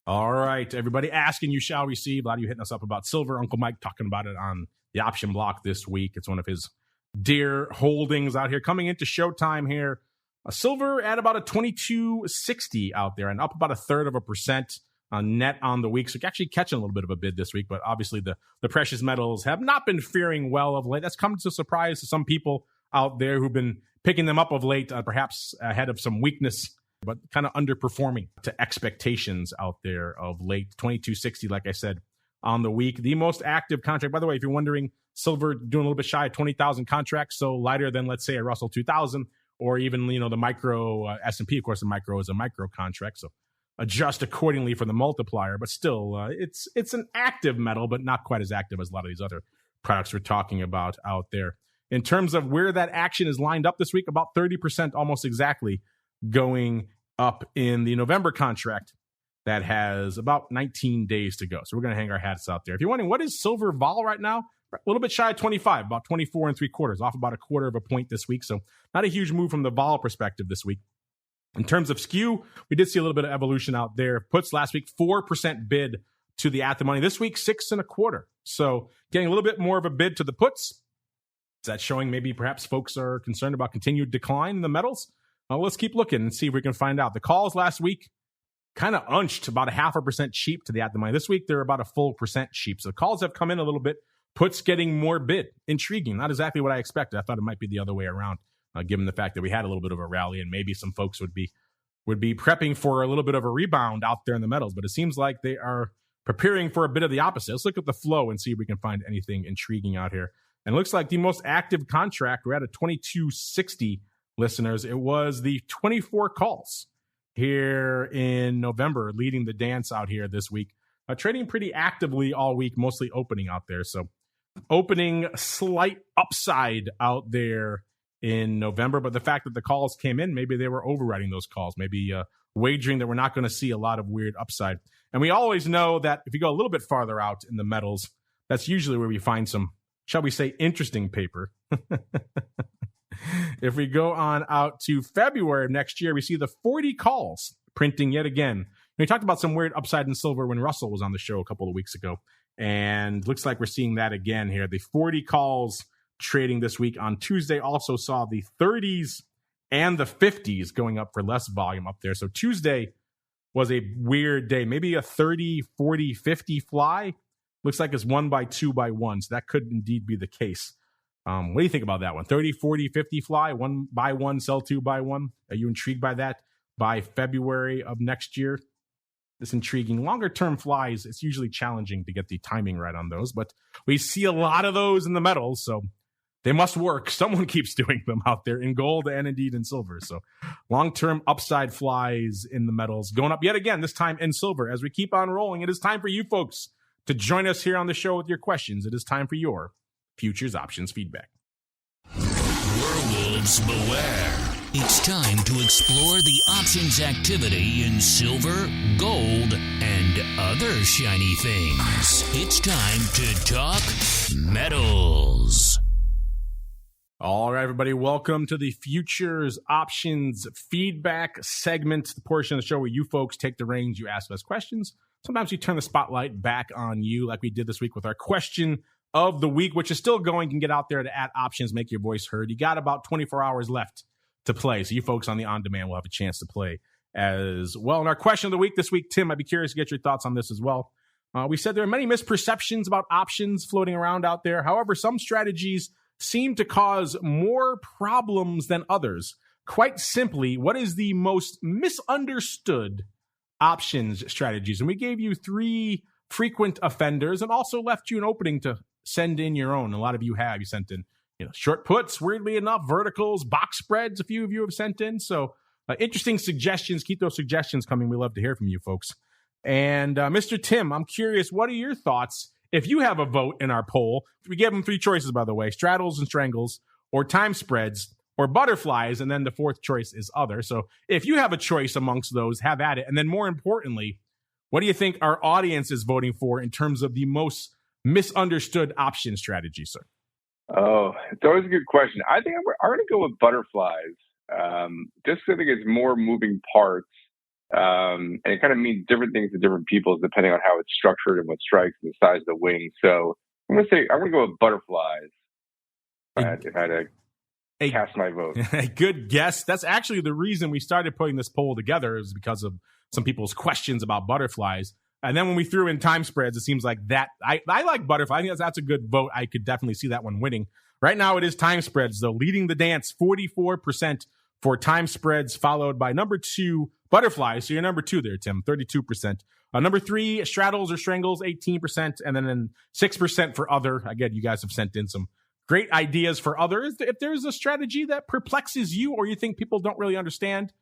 All right, everybody. Asking you shall receive. A lot of you hitting us up about silver. Uncle Mike talking about it on the option block this week. It's one of his dear holdings out here. Coming into showtime here, a silver at about a 22.60 out there and up about 1/3% net on the week. So actually catching a little bit of a bid this week, but obviously the precious metals have not been faring well of late. That's come as a surprise to some people out there who've been picking them up of late, perhaps ahead of some weakness, but kind of underperforming to expectations out there of late. 22.60, like I said, on the week. The most active contract, by the way, if you're wondering, silver doing a little bit shy of 20,000 contracts, so lighter than, let's say, a Russell 2000 or even, the micro S&P. Of course, the micro is a micro contract, so adjust accordingly for the multiplier. But still, it's an active metal, but not quite as active as a lot of these other products we're talking about out there. In terms of where that action is lined up this week, about 30% almost exactly going up in the November contract that has about 19 days to go. So we're going to hang our hats out there. If you're wondering, what is silver vol right now? A little bit shy of 25, about 24 3/4, off about 1/4 point this week. So not a huge move from the vol perspective this week. In terms of skew, we did see a little bit of evolution out there. Puts last week, 4% bid to the at the money. This week, 6 1/4. So getting a little bit more of a bid to the puts. Is that showing maybe perhaps folks are concerned about continued decline in the metals? Let's keep looking and see if we can find out. The calls last week kind of unched about 0.5% cheap to the at the money. This week, they're about 1% cheap. So calls have come in a little bit. Puts getting more bid. Intriguing. Not exactly what I expected. I thought it might be the other way around, given the fact that we had a little bit of a rally and maybe some folks would be prepping for a little bit of a rebound out there in the metals. But it seems like they are preparing for a bit of the opposite. Let's look at the flow and see if we can find anything intriguing out here. And it looks like the most active contract, we're at a 22.60, listeners. It was the 24 calls here in November, leading the dance out here this week. Trading pretty actively all week, mostly opening out there. So opening slight upside out there in November. But the fact that the calls came in, maybe they were overriding those calls, maybe wagering that we're not going to see a lot of weird upside. And we always know that if you go a little bit farther out in the metals, that's usually where we find some, shall we say, interesting paper. If we go on out to February of next year, we see the 40 calls printing yet again. We talked about some weird upside in silver when Russell was on the show a couple of weeks ago. And looks like we're seeing that again here. The 40 calls trading this week on Tuesday also saw the 30s and the 50s going up for less volume up there. So Tuesday was a weird day. Maybe a 30, 40, 50 fly. Looks like it's 1 by 2 by 1. So that could indeed be the case. What do you think about that one? 30, 40, 50 fly, 1 by 1, sell 2 by 1. Are you intrigued by that by February of next year? It's intriguing. Longer term flies, it's usually challenging to get the timing right on those, but we see a lot of those in the metals, so they must work. Someone keeps doing them out there in gold and indeed in silver. So long-term upside flies in the metals going up yet again, this time in silver. As we keep on rolling, it is time for you folks to join us here on the show with your questions. It is time for your futures options feedback. Werewolves beware. It's time to explore the options activity in silver, gold, and other shiny things. It's time to talk metals. All right, everybody, welcome to the futures options feedback segment, the portion of the show where you folks take the reins, you ask us questions. Sometimes we turn the spotlight back on you like we did this week with our question of the week, which is still going. You can get out there to @options, make your voice heard. You got about 24 hours left to play, so you folks on the on-demand will have a chance to play as well. And our question of the week this week, Tim, I'd be curious to get your thoughts on this as well. We said there are many misperceptions about options floating around out there. However, some strategies seem to cause more problems than others. Quite simply, what is the most misunderstood options strategies? And we gave you 3 frequent offenders and also left you an opening to send in your own. A lot of you have. You sent in short puts, weirdly enough, verticals, box spreads, a few of you have sent in. So interesting suggestions. Keep those suggestions coming. We love to hear from you folks. And Mr. Tim, I'm curious, what are your thoughts if you have a vote in our poll? We gave them 3 choices, by the way, straddles and strangles, or time spreads, or butterflies, and then the 4th choice is other. So if you have a choice amongst those, have at it. And then more importantly, what do you think our audience is voting for in terms of the most misunderstood option strategy, sir? Oh, it's always a good question. I think I'm going to go with butterflies. Just because I think it's more moving parts, and it kind of means different things to different people depending on how it's structured and what strikes and the size of the wing. So I'm going to go with butterflies. If I had to cast my vote. A good guess. That's actually the reason we started putting this poll together, is because of some people's questions about butterflies. And then when we threw in time spreads, it seems like that. I like butterfly. I think that's a good vote. I could definitely see that one winning. Right now, it is time spreads, though, leading the dance, 44% for time spreads, followed by number 2, butterflies. So you're number 2 there, Tim, 32%. Number 3, straddles or strangles, 18%. And then 6% for other. Again, you guys have sent in some great ideas for others. If there's a strategy that perplexes you or you think people don't really understand,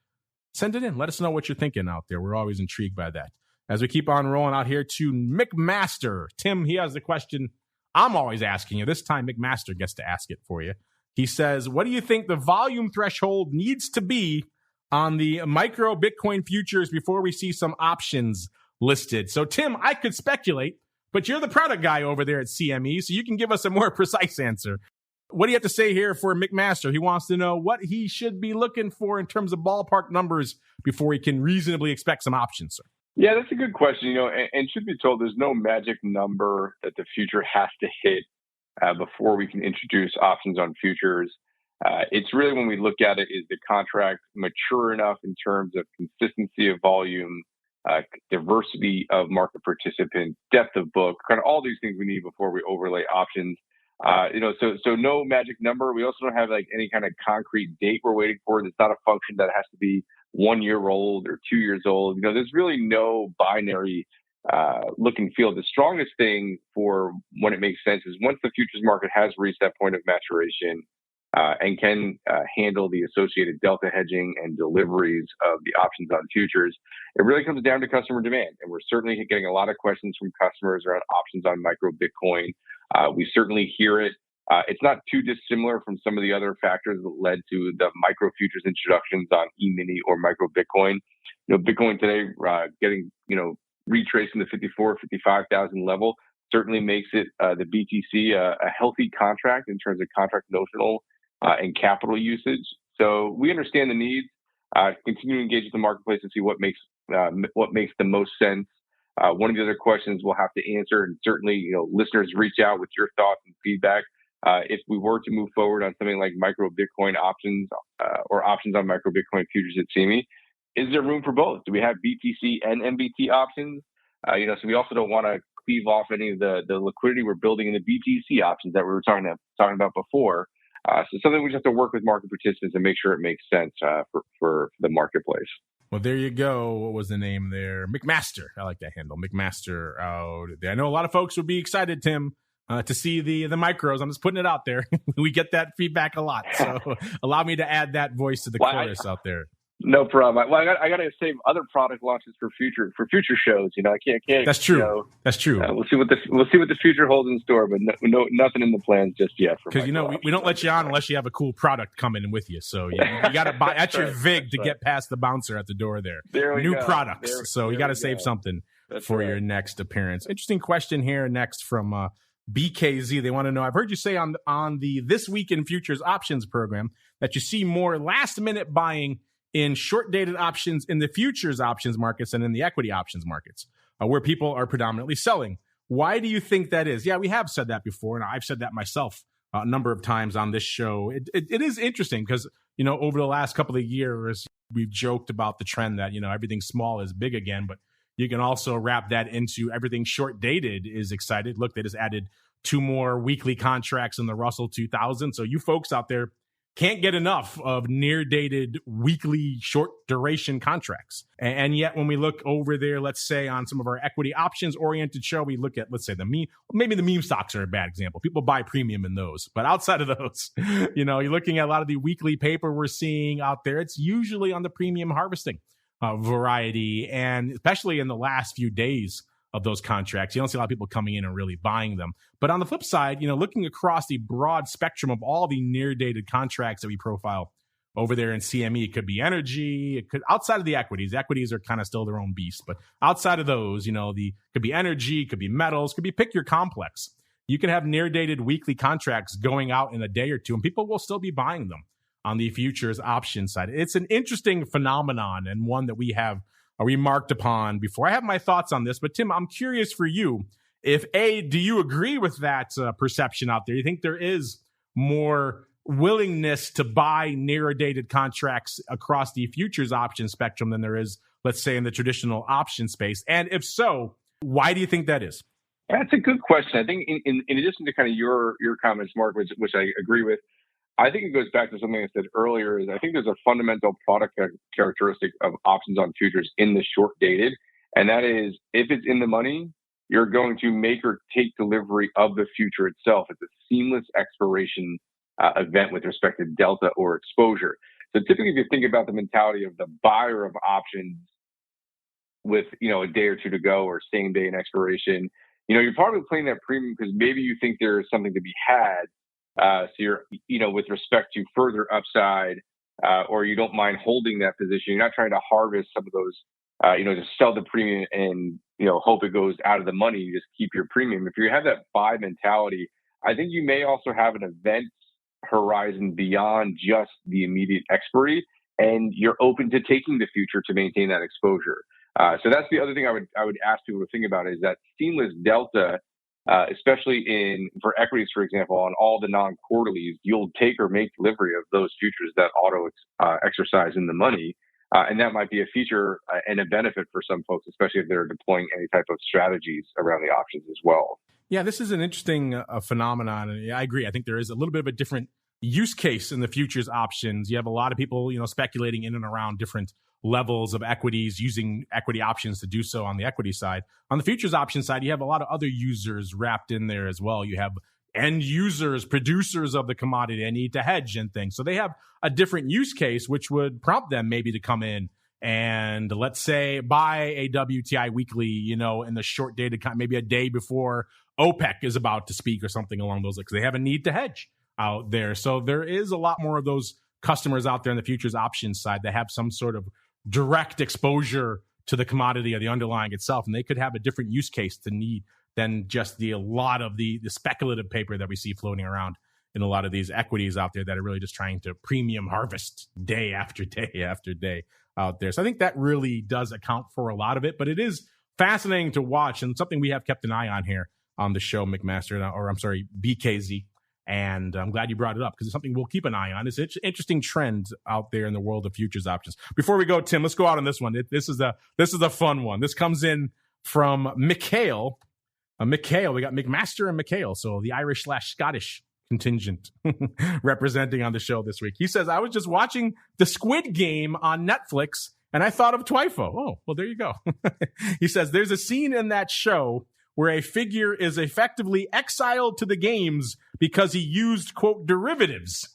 send it in. Let us know what you're thinking out there. We're always intrigued by that. As we keep on rolling out here to McMaster. Tim, he has the question I'm always asking you. This time, McMaster gets to ask it for you. He says, what do you think the volume threshold needs to be on the micro Bitcoin futures before we see some options listed? So, Tim, I could speculate, but you're the product guy over there at CME, so you can give us a more precise answer. What do you have to say here for McMaster? He wants to know what he should be looking for in terms of ballpark numbers before he can reasonably expect some options, sir. Yeah, that's a good question. And should be told, there's no magic number that the future has to hit before we can introduce options on futures. It's really, when we look at it, is the contract mature enough in terms of consistency of volume, diversity of market participants, depth of book, kind of all these things we need before we overlay options. So no magic number. We also don't have any kind of concrete date we're waiting for. It's not a function that has to be 1 year old or 2 years old. There's really no binary look and feel. The strongest thing for when it makes sense is once the futures market has reached that point of maturation and can handle the associated delta hedging and deliveries of the options on futures, it really comes down to customer demand. And we're certainly getting a lot of questions from customers around options on micro Bitcoin. We certainly hear it It's not too dissimilar from some of the other factors that led to the micro futures introductions on E-mini or micro Bitcoin. Bitcoin today getting, retracing the 54, 55,000 level certainly makes it the BTC a healthy contract in terms of contract notional and capital usage. So we understand the needs. Continue to engage with the marketplace and see what makes the most sense. One of the other questions we'll have to answer, and certainly listeners reach out with your thoughts and feedback. If we were to move forward on something like micro Bitcoin options or options on micro Bitcoin futures at CME, is there room for both? Do we have BTC and MBT options? So we also don't want to cleave off any of the liquidity we're building in the BTC options that we were talking about before. So something we just have to work with market participants and make sure it makes sense for the marketplace. Well, there you go. What was the name there? McMaster. I like that handle. McMaster out there. I know a lot of folks would be excited, Tim, to see the micros. I'm just putting it out there. We get that feedback a lot. So allow me to add that voice to the chorus out there. No problem. Well, I got to save other product launches for future shows. I can't. That's true. That's true. We'll see what the future holds in store, but no, nothing in the plans just yet. Because we don't let you on unless you have a cool product coming in with you. So you got to buy at your VIG to get past the bouncer at the door there. New products. So you got to save something for your next appearance. Interesting question here next from BKZ. They want to know, I've heard you say on the This Week in Futures Options program that you see more last minute buying in short-dated options in the futures options markets and in the equity options markets, where people are predominantly selling. Why do you think that is? Yeah, we have said that before, and I've said that myself a number of times on this show. It is interesting because, over the last couple of years, we've joked about the trend that, everything small is big again, but you can also wrap that into everything short-dated is excited. Look, they just added 2 more weekly contracts in the Russell 2000. So you folks out there can't get enough of near-dated weekly short duration contracts. And yet when we look over there, let's say on some of our equity options oriented show, we look at, let's say maybe the meme stocks are a bad example. People buy premium in those, but outside of those, you're looking at a lot of the weekly paper we're seeing out there. It's usually on the premium harvesting variety. And especially in the last few days of those contracts, you don't see a lot of people coming in and really buying them. But on the flip side, looking across the broad spectrum of all the near-dated contracts that we profile over there in CME, it could be energy, it could outside of the equities. Equities are kind of still their own beast, but outside of those, could be energy, could be metals, could be pick your complex. You can have near-dated weekly contracts going out in a day or two, and people will still be buying them on the futures option side. It's an interesting phenomenon and one that we have remarked upon before. I have my thoughts on this, but Tim, I'm curious for you. If do you agree with that perception out there? You think there is more willingness to buy nearer dated contracts across the futures option spectrum than there is, let's say, in the traditional option space? And if so, why do you think that is? That's a good question. I think in addition to kind of your comments, Mark, which I agree with, I think it goes back to something I said earlier. Is I think there's a fundamental product characteristic of options on futures in the short dated, and that is if it's in the money, you're going to make or take delivery of the future itself. It's a seamless expiration event with respect to delta or exposure. So typically, if you think about the mentality of the buyer of options with a day or two to go or same day in expiration, you're probably playing that premium because maybe you think there's something to be had. So you're, with respect to further upside, or you don't mind holding that position. You're not trying to harvest some of those, just sell the premium and, hope it goes out of the money. You just keep your premium. If you have that buy mentality, I think you may also have an event horizon beyond just the immediate expiry, and you're open to taking the future to maintain that exposure. So that's the other thing I would ask people to think about is that seamless delta. Especially for equities, for example, on all the non-quarterlies, you'll take or make delivery of those futures that auto exercise in the money. And that might be a feature and a benefit for some folks, especially if they're deploying any type of strategies around the options as well. Yeah, this is an interesting phenomenon. And I agree. I think there is a little bit of a different use case in the futures options. You have a lot of people, speculating in and around different levels of equities, using equity options to do so on the equity side. On the futures option side, you have a lot of other users wrapped in there as well. You have end users, producers of the commodity, they need to hedge and things. So they have a different use case, which would prompt them maybe to come in and let's say buy a WTI weekly, in the short dated time, maybe a day before OPEC is about to speak or something along those lines, because they have a need to hedge out there. So there is a lot more of those customers out there in the futures options side that have some sort of direct exposure to the commodity or the underlying itself, and they could have a different use case to need than just a lot of the speculative paper that we see floating around in a lot of these equities out there that are really just trying to premium harvest day after day after day out there. So I think that really does account for a lot of it, but it is fascinating to watch and something we have kept an eye on here on the show, BKZ. And I'm glad you brought it up because it's something we'll keep an eye on. It's an interesting trend out there in the world of futures options. Before we go, Tim, let's go out on this one. This is a fun one. This comes in from Mikhail. Mikhail, we got McMaster and Mikhail, so the Irish/Scottish contingent representing on the show this week. He says, I was just watching the Squid Game on Netflix and I thought of TWIFO. Oh, well, there you go. He says, there's a scene in that show where a figure is effectively exiled to the games because he used, quote, derivatives,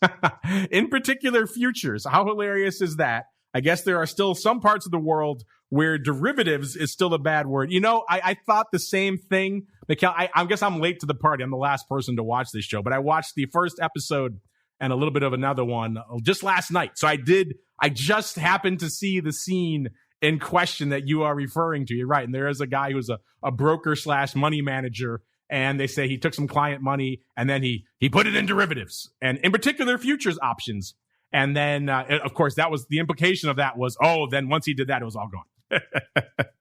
in particular futures. How hilarious is that? I guess there are still some parts of the world where derivatives is still a bad word. I thought the same thing. Mikhail, I guess I'm late to the party. I'm the last person to watch this show, but I watched the first episode and a little bit of another one just last night. So I just happened to see the scene in question that you are referring to. You're right. And there is a guy who's a broker/money manager, and they say he took some client money and then he put it in derivatives, and in particular futures options. And then, of course, that was the implication of that was, then once he did that, it was all gone.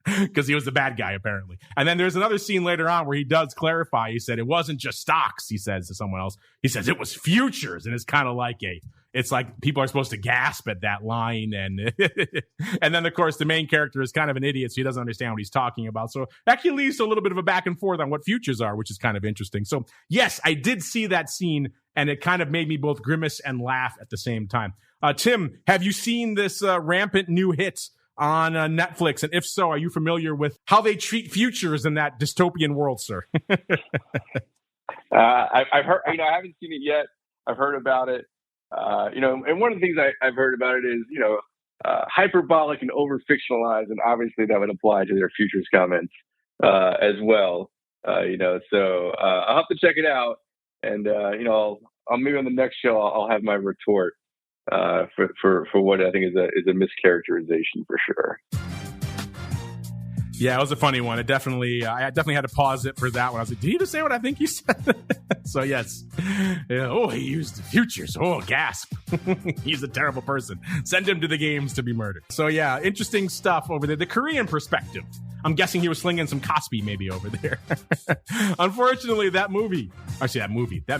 Because he was the bad guy, apparently. And then there's another scene later on where he does clarify. He said it wasn't just stocks, he says to someone else. He says it was futures. And it's kind of like it's like people are supposed to gasp at that line. And and then, of course, the main character is kind of an idiot, so he doesn't understand what he's talking about. So that actually leads to a little bit of a back and forth on what futures are, which is kind of interesting. So, yes, I did see that scene, and it kind of made me both grimace and laugh at the same time. Tim, have you seen this rampant new hit on Netflix? And if so, are you familiar with how they treat futures in that dystopian world, sir? I've heard, I haven't seen it yet. I've heard about it. And one of the things I've heard about it is, hyperbolic and over fictionalized. And obviously that would apply to their futures comments as well. So I'll have to check it out. And, I'll maybe on the next show, I'll have my retort for what I think is a mischaracterization for sure. Yeah, it was a funny one. I definitely had to pause it for that one. I was like, did he just say what I think he said? So, yes. Yeah. He used the futures. Gasp. He's a terrible person. Send him to the games to be murdered. So, yeah, interesting stuff over there. The Korean perspective. I'm guessing he was slinging some Kospi maybe over there. Unfortunately, that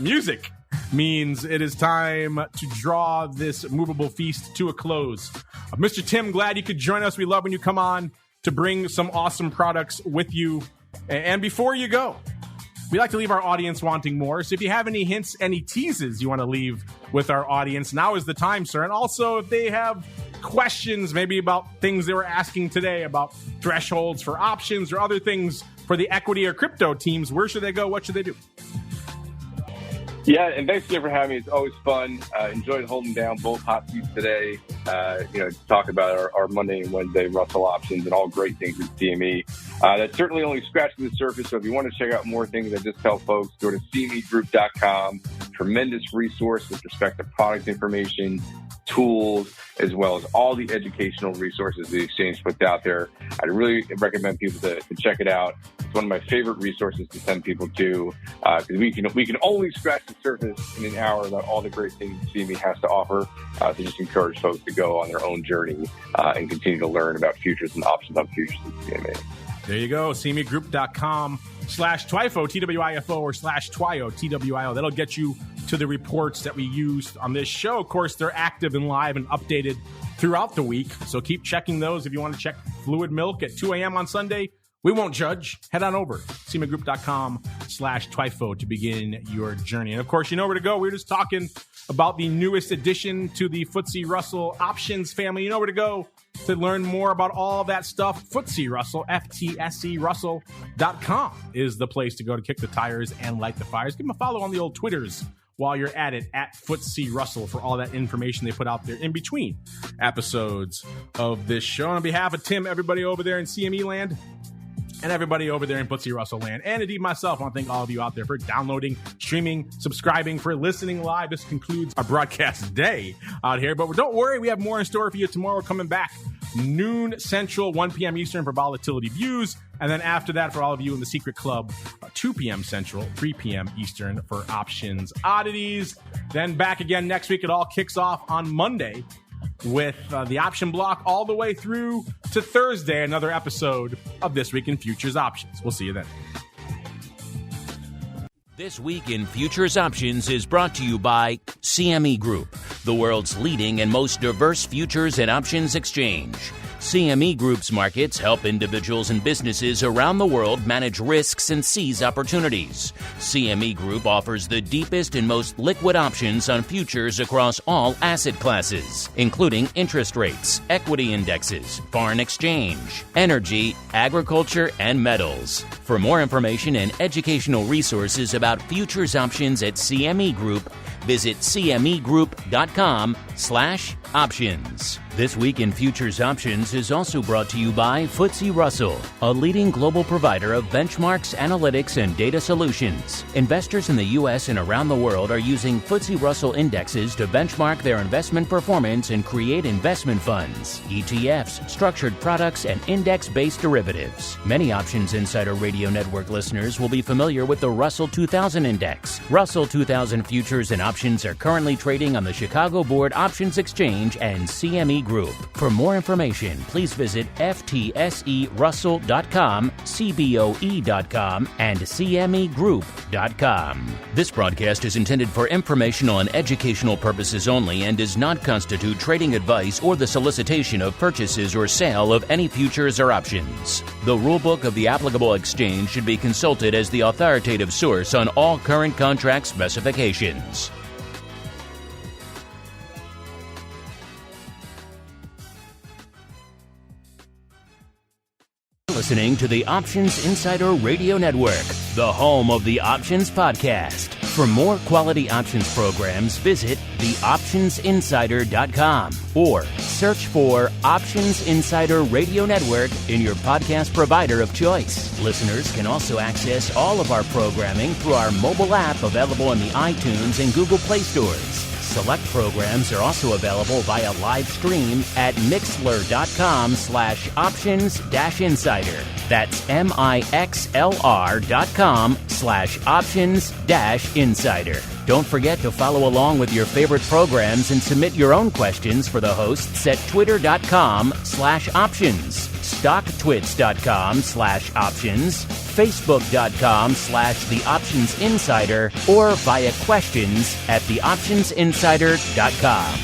music means it is time to draw this movable feast to a close. Mr. Tim, glad you could join us. We love when you come on to bring some awesome products with you. And before you go, we like to leave our audience wanting more. So if you have any hints, any teases you want to leave with our audience, now is the time, sir. And also, if they have questions maybe about things they were asking today about thresholds for options or other things for the equity or crypto teams, where should they go? What should they do? Yeah, and thanks again for having me. It's always fun. Enjoyed holding down both hot seats today. To talk about our Monday and Wednesday Russell options and all great things at CME. That's certainly only scratching the surface. So if you want to check out more things, I just tell folks, go to cmegroup.com. Tremendous resource with respect to product information, tools, as well as all the educational resources the exchange puts out there. I'd really recommend people to check it out. It's one of my favorite resources to send people to because we can only scratch the surface in an hour about all the great things CME has to offer. So just encourage folks to go on their own journey and continue to learn about futures and options on futures at CME. There you go. CMEgroup.com/TWIFO, TWIFO, or /TWIO, TWIO. That'll get you to the reports that we used on this show. Of course, they're active and live and updated throughout the week. So keep checking those. If you want to check Fluid Milk at 2 a.m. on Sunday, we won't judge. Head on over, CMEgroup.com/TWIFO to begin your journey. And of course, you know where to go. We're just talking about the newest addition to the FTSE Russell options family. You know where to go to learn more about all that stuff. FTSE Russell, FTSE Russell.com is the place to go to kick the tires and light the fires. Give them a follow on the old Twitters while you're at it, at FTSE Russell, for all that information they put out there in between episodes of this show. On behalf of Tim, everybody over there in CME land, and everybody over there in FTSE Russell land, and indeed myself, I want to thank all of you out there for downloading, streaming, subscribing, for listening live. This concludes our broadcast day out here. But don't worry, we have more in store for you tomorrow. Coming back noon Central, 1 p.m. Eastern for Volatility Views. And then after that, for all of you in the Secret Club, 2 p.m. Central, 3 p.m. Eastern for Options Oddities. Then back again next week. It all kicks off on Monday with the option block all the way through to Thursday, another episode of This Week in Futures Options. We'll see you then. This Week in Futures Options is brought to you by CME Group, the world's leading and most diverse futures and options exchange. CME Group's markets help individuals and businesses around the world manage risks and seize opportunities. CME Group offers the deepest and most liquid options on futures across all asset classes, including interest rates, equity indexes, foreign exchange, energy, agriculture, and metals. For more information and educational resources about futures options at CME Group, visit cmegroup.com/options. This Week in Futures Options is also brought to you by FTSE Russell, a leading global provider of benchmarks, analytics, and data solutions. Investors in the U.S. and around the world are using FTSE Russell indexes to benchmark their investment performance and create investment funds, ETFs, structured products, and index-based derivatives. Many Options Insider Radio Network listeners will be familiar with the Russell 2000 Index. Russell 2000 futures and options are currently trading on the Chicago Board Options Exchange and CME Group. For more information, please visit ftserussell.com, cboe.com, and cmegroup.com. This broadcast is intended for informational and educational purposes only and does not constitute trading advice or the solicitation of purchases or sale of any futures or options. The rulebook of the applicable exchange should be consulted as the authoritative source on all current contract specifications. Listening to the Options Insider Radio Network, the home of the Options Podcast. For more quality options programs, visit theoptionsinsider.com or search for Options Insider Radio Network in your podcast provider of choice. Listeners can also access all of our programming through our mobile app available in the iTunes and Google Play stores. Select programs are also available via live stream at mixlr.com/options-insider. That's mixlr.com/options-insider. Don't forget to follow along with your favorite programs and submit your own questions for the hosts at twitter.com/options, stocktwits.com/options, facebook.com/theoptionsinsider, or via questions@theoptionsinsider.com.